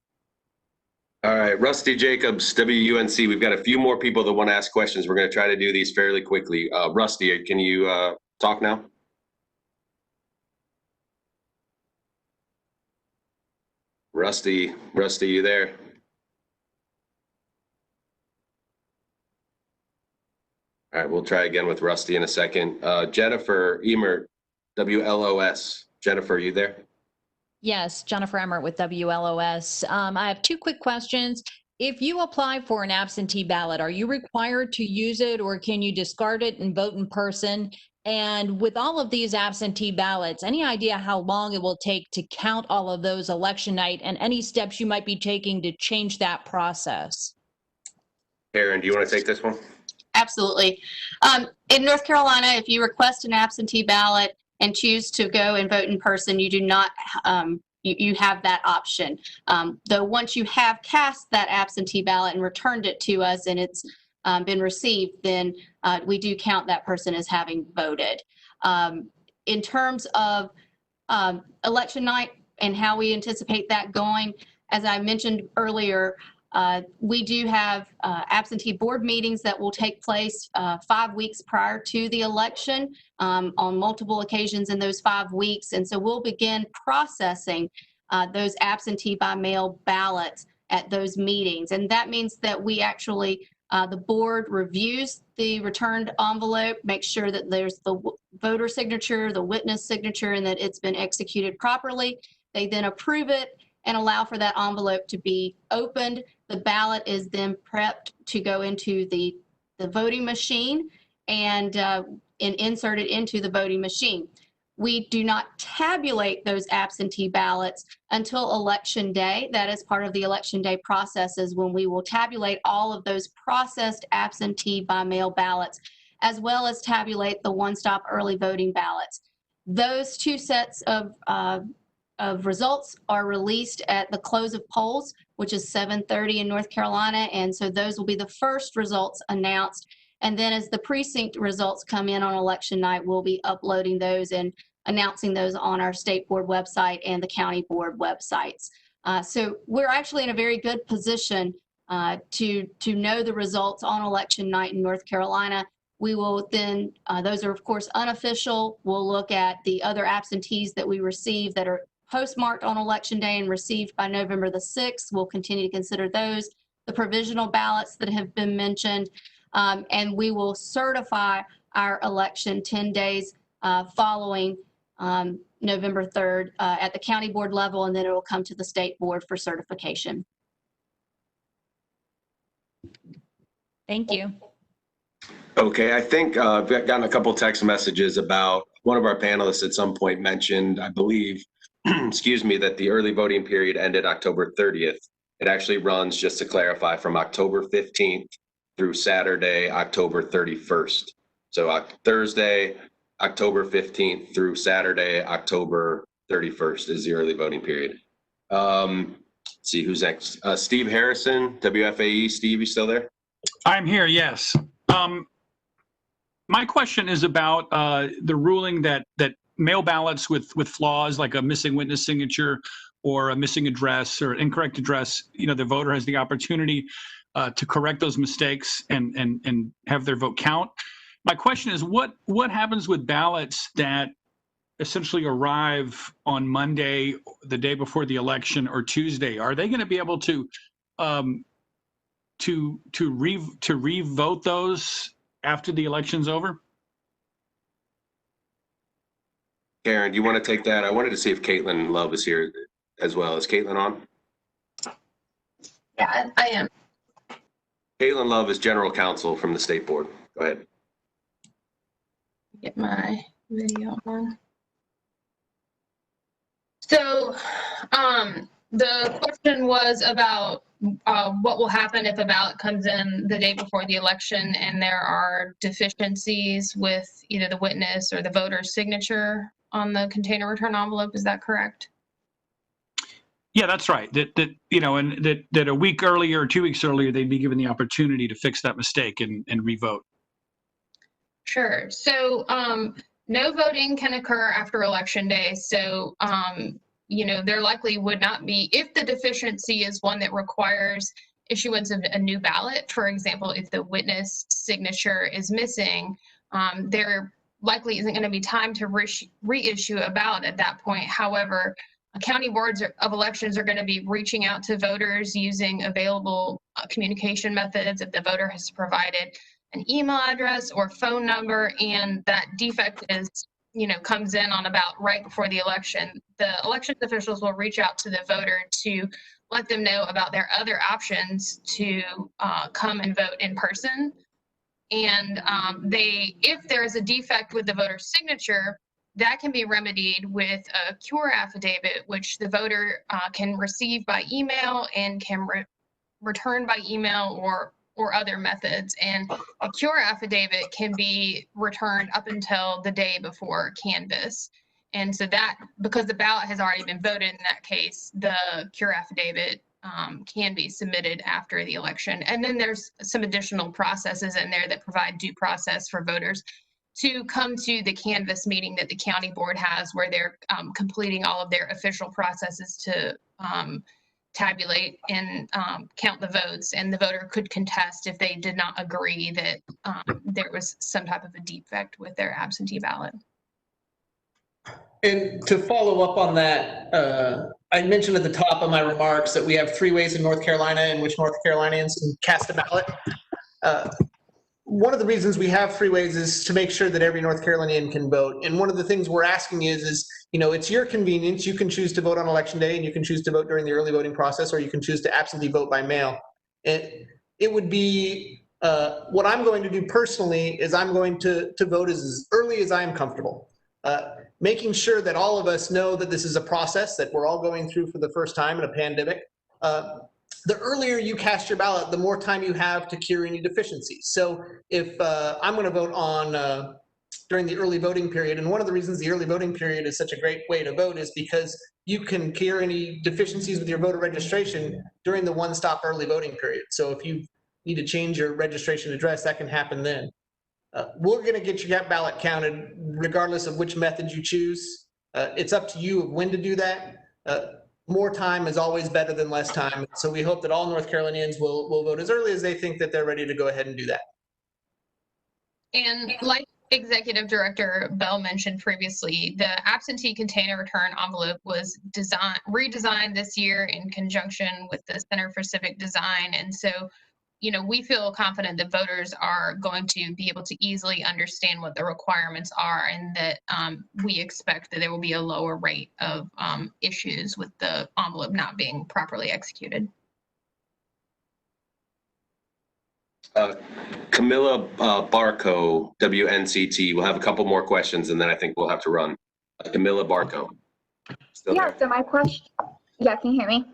All right, Rusty Jacobs, WUNC. We've got a few more people that want to ask questions. We're going to try to do these fairly quickly. Rusty, can you talk now? Rusty, you there? All right, we'll try again with Rusty in a second. Jennifer Emert, WLOS. Jennifer, are you there? Yes, Jennifer Emmert with WLOS. I have two quick questions. If you apply for an absentee ballot, are you required to use it or can you discard it and vote in person? And with all of these absentee ballots, any idea how long it will take to count all of those election night and any steps you might be taking to change that process? Karen, do you want to take this one? Absolutely. In North Carolina, if you request an absentee ballot and choose to go and vote in person, you do not, you have that option. Though once you have cast that absentee ballot and returned it to us and it's been received, then we do count that person as having voted. In terms of election night and how we anticipate that going, as I mentioned earlier, we do have absentee board meetings that will take place 5 weeks prior to the election on multiple occasions in those 5 weeks. And so we'll begin processing those absentee by mail ballots at those meetings. And that means that we actually, the board reviews the returned envelope, makes sure that there's the voter signature, the witness signature, and that it's been executed properly. They then approve it and allow for that envelope to be opened. The ballot is then prepped to go into the voting machine and inserted into the voting machine. We do not tabulate those absentee ballots until Election Day. That is part of the Election Day processes when we will tabulate all of those processed absentee by mail ballots, as well as tabulate the one-stop early voting ballots. Those two sets of results are released at the close of polls, which is 7:30 in North Carolina. And so those will be the first results announced. And then as the precinct results come in on election night, we'll be uploading those and announcing those on our state board website and the county board websites. So we're actually in a very good position to know the results on election night in North Carolina. We will then, those are of course unofficial. We'll look at the other absentees that we receive that are postmarked on election day and received by November the 6th. We'll continue to consider those, the provisional ballots that have been mentioned, and we will certify our election 10 days following November 3rd at the county board level, and then it will come to the state board for certification. Thank you. Okay, I think I've gotten a couple text messages about one of our panelists at some point mentioned, I believe, excuse me, that the early voting period ended October 30th. It actually runs, just to clarify, from October 15th through Saturday, October 31st. So Thursday, October 15th through Saturday, October 31st is the early voting period. Let's see who's next. Steve Harrison, WFAE. Steve, you still there? I'm here, yes. My question is about the ruling that mail ballots with flaws like a missing witness signature or a missing address or incorrect address, you know, the voter has the opportunity to correct those mistakes and have their vote count. My question is, what happens with ballots that essentially arrive on Monday, the day before the election, or Tuesday? Are they going to be able to revote those after the election's over? Karen, do you want to take that? I wanted to see if Caitlin Love is here as well. Is Caitlin on? Yeah, I am. Caitlin Love is general counsel from the state board. Go ahead. Get my video on. So, the question was about what will happen if a ballot comes in the day before the election and there are deficiencies with either the witness or the voter's signature on the container return envelope. Is that correct? Yeah, that's right. That you know, and that a week earlier or 2 weeks earlier, they'd be given the opportunity to fix that mistake and revote. Sure. So no voting can occur after election day. So, you know, there likely would not be, if the deficiency is one that requires issuance of a new ballot, for example, if the witness signature is missing, there likely isn't going to be time to reissue a ballot at that point. However, county boards of elections are going to be reaching out to voters using available communication methods if the voter has provided an email address or phone number, and that defect is, you know, comes in on about right before the election. The elections officials will reach out to the voter to let them know about their other options to come and vote in person. And if there is a defect with the voter's signature, that can be remedied with a cure affidavit, which the voter can receive by email and can return by email or other methods. And a cure affidavit can be returned up until the day before canvass. And so that, because the ballot has already been voted in that case, the cure affidavit can be submitted after the election. And then there's some additional processes in there that provide due process for voters to come to the canvass meeting that the county board has, where they're completing all of their official processes to tabulate and count the votes. And the voter could contest if they did not agree that there was some type of a defect with their absentee ballot. And to follow up on that, I mentioned at the top of my remarks that we have 3 ways in North Carolina in which North Carolinians can cast a ballot. One of the reasons we have 3 ways is to make sure that every North Carolinian can vote. And one of the things we're asking is, you know, it's your convenience. You can choose to vote on election day, and you can choose to vote during the early voting process, or you can choose to absentee vote by mail. It would be, what I'm going to do personally is I'm going to vote as early as I am comfortable. Making sure that all of us know that this is a process that we're all going through for the first time in a pandemic. The earlier you cast your ballot, the more time you have to cure any deficiencies. So if I'm going to vote on during the early voting period, and one of the reasons the early voting period is such a great way to vote is because you can cure any deficiencies with your voter registration during the one-stop early voting period. So if you need to change your registration address, that can happen then. We're going to get your ballot counted regardless of which method you choose. It's up to you of when to do that. More time is always better than less time. So we hope that all North Carolinians will vote as early as they think that they're ready to go ahead and do that. And like Executive Director Bell mentioned previously, the absentee container return envelope was redesigned this year in conjunction with the Center for Civic Design. And so, you know, we feel confident that voters are going to be able to easily understand what the requirements are, and that we expect that there will be a lower rate of issues with the envelope not being properly executed. Camilla Barco, WNCT. We'll have a couple more questions, and then I think we'll have to run. Camilla Barco. Still Yeah, there? so my question, yeah, can you hear me?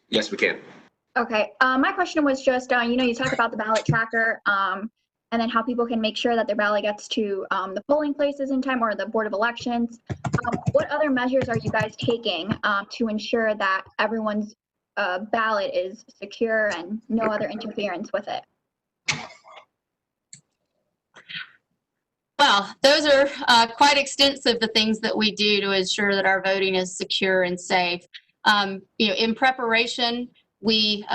Yes, we can. Okay, my question was just, you know, you talk about the ballot tracker and then how people can make sure that their ballot gets to the polling places in time, or the Board of Elections. What other measures are you guys taking to ensure that everyone's ballot is secure and no other interference with it? Well, those are quite extensive, the things that we do to ensure that our voting is secure and safe. You know, in preparation, we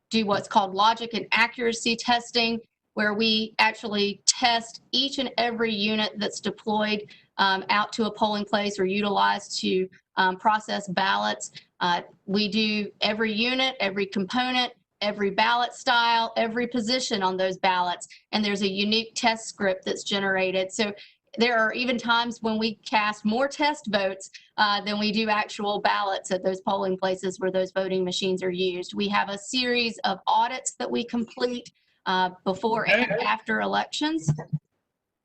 do what's called logic and accuracy testing, where we actually test each and every unit that's deployed out to a polling place or utilized to process ballots. We do every unit, every component. every ballot style, every position on those ballots, and there's a unique test script that's generated. So there are even times when we cast more test votes than we do actual ballots at those polling places where those voting machines are used. We have a series of audits that we complete before and after elections,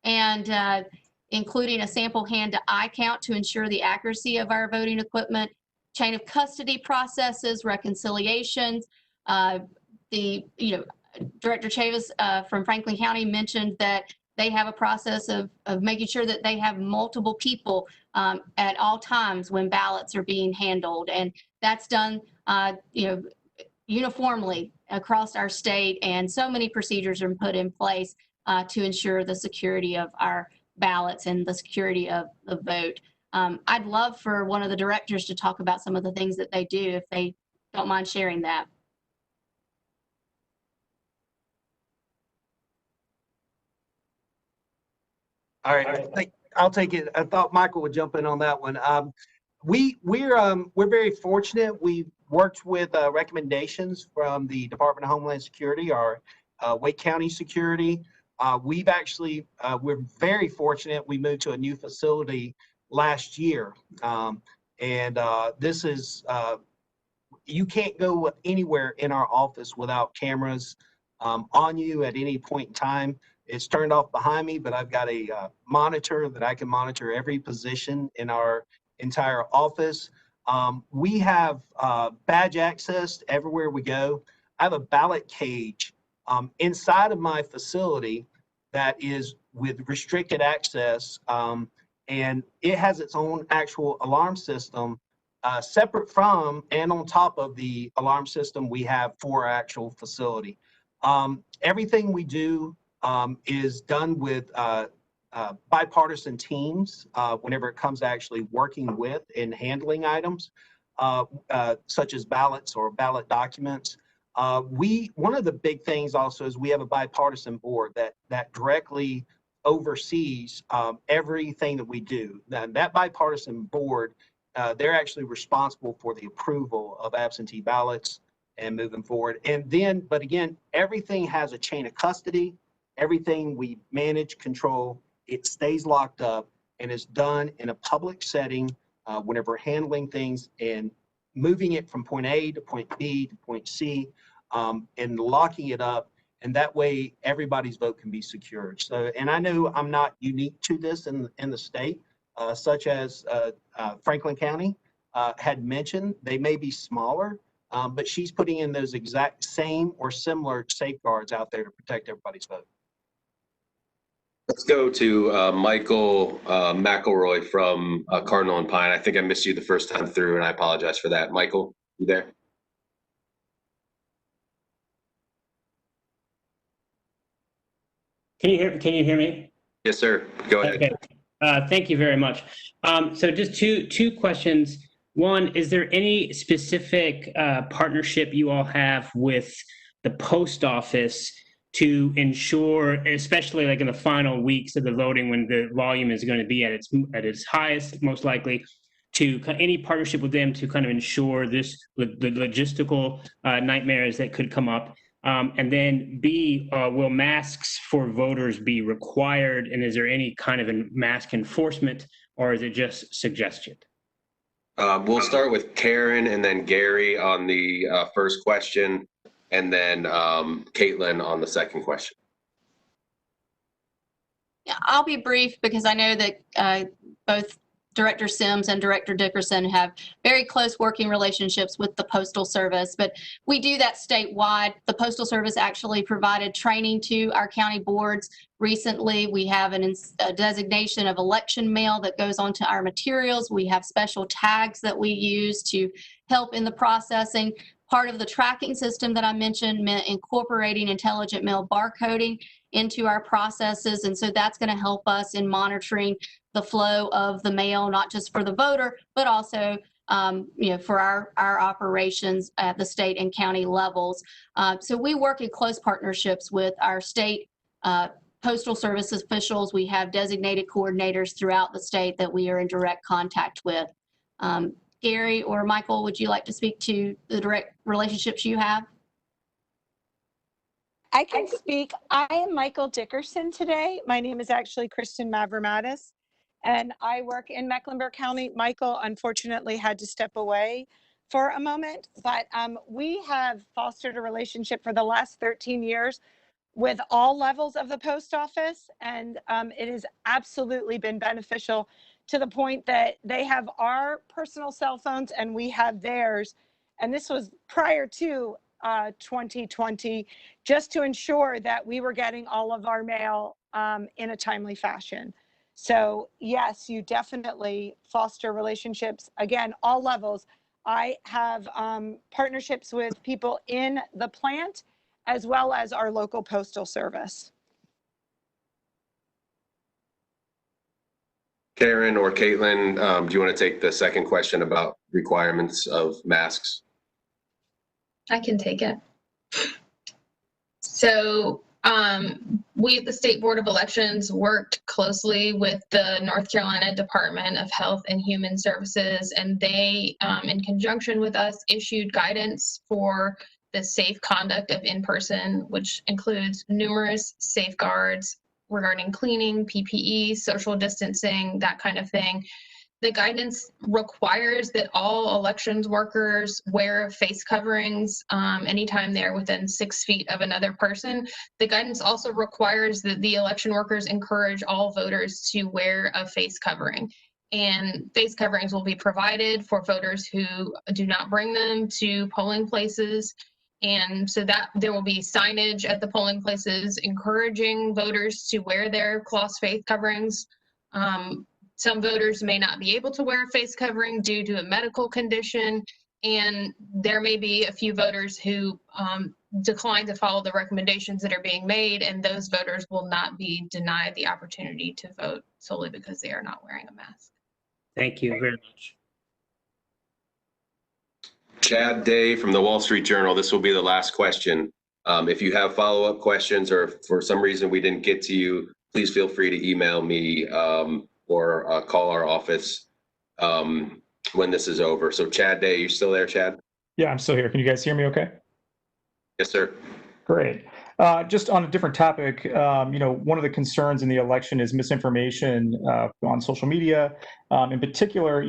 and including a sample hand-to-eye count to ensure the accuracy of our voting equipment, chain of custody processes, reconciliations. Director Chavis from Franklin County mentioned that they have a process of making sure that they have multiple people at all times when ballots are being handled. And that's done, uniformly across our state. And so many procedures are put in place to ensure the security of our ballots and the security of the vote. I'd love for one of the directors to talk about some of the things that they do, if they don't mind sharing that. All right, I'll take it. I thought Michael would jump in on that one. We're very fortunate. We've worked with recommendations from the Department of Homeland Security, our Wake County Security. We're very fortunate. We moved to a new facility last year, this is you can't go anywhere in our office without cameras on you at any point in time. It's turned off behind me, but I've got a monitor that I can monitor every position in our entire office. We have badge access everywhere we go. I have a ballot cage inside of my facility that is with restricted access, and it has its own actual alarm system separate from and on top of the alarm system we have for our actual facility. Everything we do is done with bipartisan teams whenever it comes to actually working with and handling items such as ballots or ballot documents. One of the big things also is we have a bipartisan board that directly oversees everything that we do. That bipartisan board, they're actually responsible for the approval of absentee ballots and moving forward. But again, everything has a chain of custody. Everything we manage, control, it stays locked up and is done in a public setting whenever we're handling things and moving it from point A to point B to point C and locking it up. And that way everybody's vote can be secured. So, and I know I'm not unique to this in the state, such as Franklin County had mentioned. They may be smaller, but she's putting in those exact same or similar safeguards out there to protect everybody's vote. Let's go to Michael McElroy from Cardinal and Pine. I think I missed you the first time through, and I apologize for that. Michael, you there? Can you hear me? Yes, sir. Go ahead. Okay. Thank you very much. So just two questions. One, is there any specific partnership you all have with the post office to ensure, especially like in the final weeks of the voting when the volume is going to be at its highest, most likely, to any partnership with them to kind of ensure the logistical nightmares that could come up? And then B, will masks for voters be required? And is there any kind of mask enforcement, or is it just suggestion? We'll start with Karen and then Gary on the first question, and then Caitlin on the second question. Yeah, I'll be brief because I know that both Director Sims and Director Dickerson have very close working relationships with the Postal Service, but we do that statewide. The Postal Service actually provided training to our county boards recently. We have a designation of election mail that goes onto our materials. We have special tags that we use to help in the processing. Part of the tracking system that I mentioned meant incorporating intelligent mail barcoding into our processes, and so that's going to help us in monitoring the flow of the mail, not just for the voter, but also for our operations at the state and county levels. So we work in close partnerships with our state postal service officials. We have designated coordinators throughout the state that we are in direct contact with. Gary or Michael, would you like to speak to the direct relationships you have? I can speak. I am Michael Dickerson today. My name is actually Kristen Mavromatis, and I work in Mecklenburg County. Michael unfortunately had to step away for a moment, but we have fostered a relationship for the last 13 years with all levels of the post office, and it has absolutely been beneficial to the point that they have our personal cell phones and we have theirs. And this was prior to 2020, just to ensure that we were getting all of our mail in a timely fashion. So yes, you definitely foster relationships, again, all levels. I have partnerships with people in the plant as well as our local postal service. Karen or Caitlin, do you want to take the second question about requirements of masks? I can take it. So we at the State Board of Elections worked closely with the North Carolina Department of Health and Human Services, and they, in conjunction with us, issued guidance for the safe conduct of in-person, which includes numerous safeguards regarding cleaning, PPE, social distancing, that kind of thing. The guidance requires that all elections workers wear face coverings anytime they're within 6 feet of another person. The guidance also requires that the election workers encourage all voters to wear a face covering. And face coverings will be provided for voters who do not bring them to polling places. And so that there will be signage at the polling places encouraging voters to wear their cloth face coverings. Some voters may not be able to wear a face covering due to a medical condition, and there may be a few voters who decline to follow the recommendations that are being made, and those voters will not be denied the opportunity to vote solely because they are not wearing a mask. Thank you very much. Chad Day from the Wall Street Journal. This will be the last question. If you have follow-up questions or if for some reason we didn't get to you, please feel free to email me or call our office when this is over. So Chad Day, you still there, Chad? Yeah, I'm still here. Can you guys hear me okay? Yes, sir. Great. Just on a different topic, one of the concerns in the election is misinformation on social media. In particular,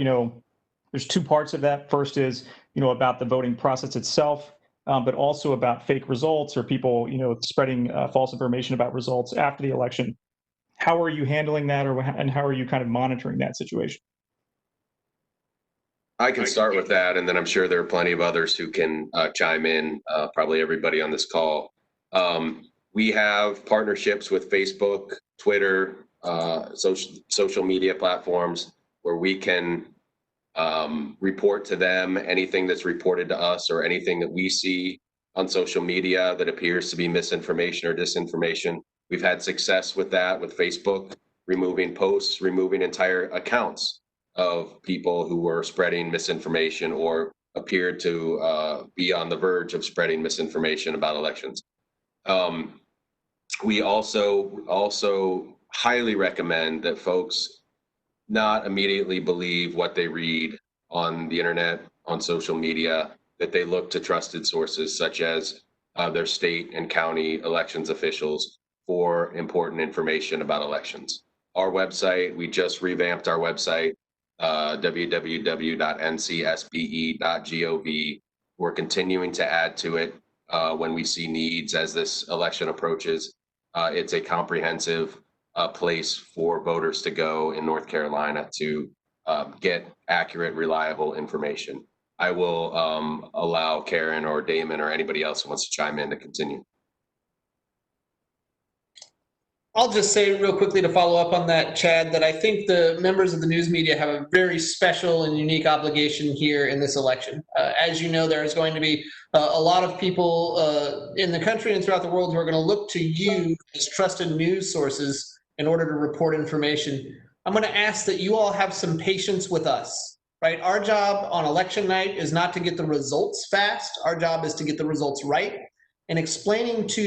there's two parts of that. First is, about the voting process itself, but also about fake results or people, spreading false information about results after the election. How are you handling that, and how are you kind of monitoring that situation? I can start with that, and then I'm sure there are plenty of others who can chime in, probably everybody on this call. We have partnerships with Facebook, Twitter, social media platforms where we can report to them anything that's reported to us or anything that we see on social media that appears to be misinformation or disinformation. We've had success with that with Facebook, removing posts, removing entire accounts of people who were spreading misinformation or appeared to be on the verge of spreading misinformation about elections. We also highly recommend that folks not immediately believe what they read on the internet, on social media, that they look to trusted sources such as their state and county elections officials for important information about elections. Our website, we just revamped our website, www.ncsbe.gov. We're continuing to add to it when we see needs as this election approaches. It's a comprehensive place for voters to go in North Carolina to get accurate, reliable information. I will allow Karen or Damon or anybody else who wants to chime in to continue. I'll just say real quickly to follow up on that, Chad, that I think the members of the news media have a very special and unique obligation here in this election. As you know, there is going to be a lot of people in the country and throughout the world who are going to look to you as trusted news sources in order to report information. I'm going to ask that you all have some patience with us, right? Our job on election night is not to get the results fast. Our job is to get the results right. And explaining to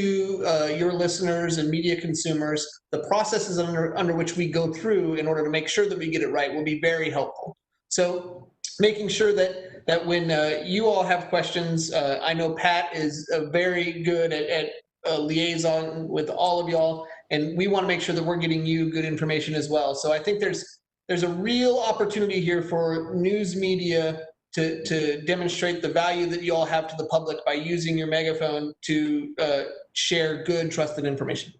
your listeners and media consumers the processes under which we go through in order to make sure that we get it right will be very helpful. So making sure that when you all have questions, I know Pat is very good at liaison with all of y'all, and we want to make sure that we're getting you good information as well. So I think there's a real opportunity here for news media to demonstrate the value that you all have to the public by using your megaphone to share good, trusted information.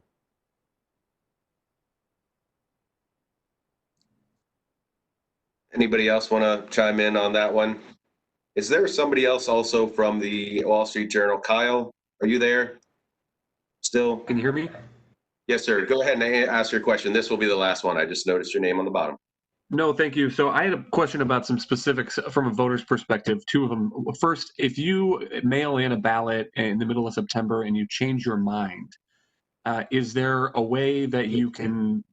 Anybody else want to chime in on that one? Is there somebody else also from the Wall Street Journal? Kyle, are you there still? Can you hear me? Yes, sir. Go ahead and ask your question. This will be the last one. I just noticed your name on the bottom. No, thank you. So I had a question about some specifics from a voter's perspective, two of them. First, if you mail in a ballot in the middle of September and you change your mind, is there a way that you can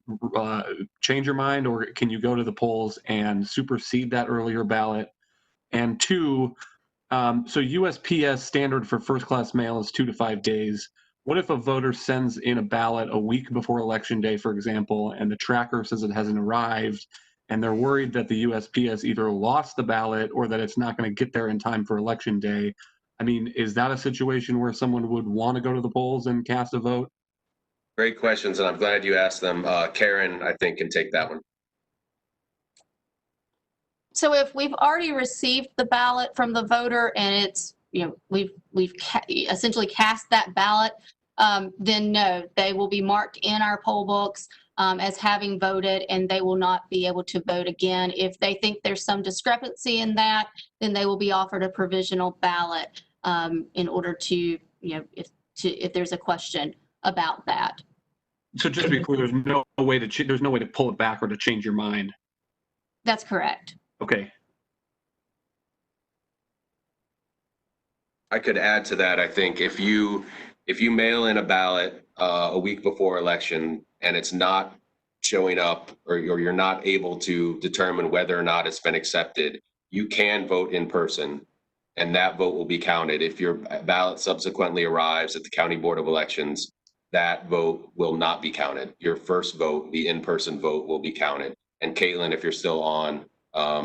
change your mind, or can you go to the polls and supersede that earlier ballot? And two, so USPS standard for first-class mail is 2 to 5 days. What if a voter sends in a ballot a week before Election Day, for example, and the tracker says it hasn't arrived, and they're worried that the USPS either lost the ballot or that it's not going to get there in time for Election Day? I mean, is that a situation where someone would want to go to the polls and cast a vote? Great questions, and I'm glad you asked them. Karen, I think, can take that one. So if we've already received the ballot from the voter and it's, we've essentially cast that ballot, then no, they will be marked in our poll books as having voted, and they will not be able to vote again. If they think there's some discrepancy in that, then they will be offered a provisional ballot in order to, if there's a question about that. So just to be clear, there's no way to pull it back or to change your mind. That's correct. Okay. I could add to that. I think if you mail in a ballot a week before election and it's not showing up, or you're not able to determine whether or not it's been accepted, you can vote in person, and that vote will be counted. If your ballot subsequently arrives at the County Board of Elections, that vote will not be counted. Your first vote, the in-person vote, will be counted. And Caitlin, if you're still on,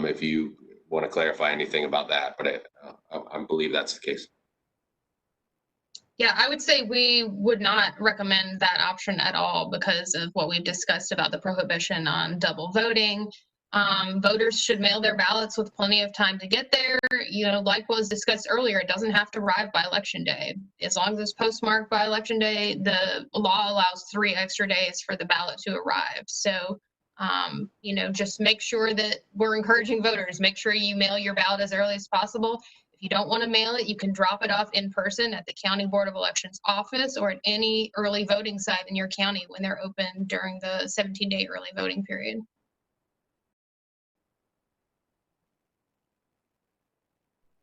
if you want to clarify anything about that, but I believe that's the case. Yeah, I would say we would not recommend that option at all because of what we've discussed about the prohibition on double voting. Voters should mail their ballots with plenty of time to get there. Like was discussed earlier, it doesn't have to arrive by Election Day. As long as it's postmarked by Election Day, the law allows 3 extra days for the ballot to arrive. So, just make sure that we're encouraging voters. Make sure you mail your ballot as early as possible. If you don't want to mail it, you can drop it off in person at the County Board of Elections office or at any early voting site in your county when they're open during the 17-day early voting period.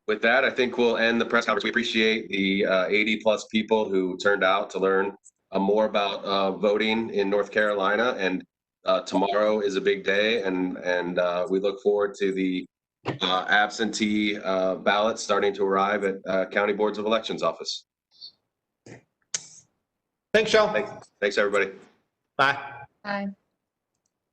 With that, I think we'll end the press conference. We appreciate the 80+ people who turned out to learn more about voting in North Carolina. And tomorrow is a big day, and we look forward to the absentee ballots starting to arrive at County Boards of Elections office. Thanks, Joe. Thanks, everybody. Bye. Bye.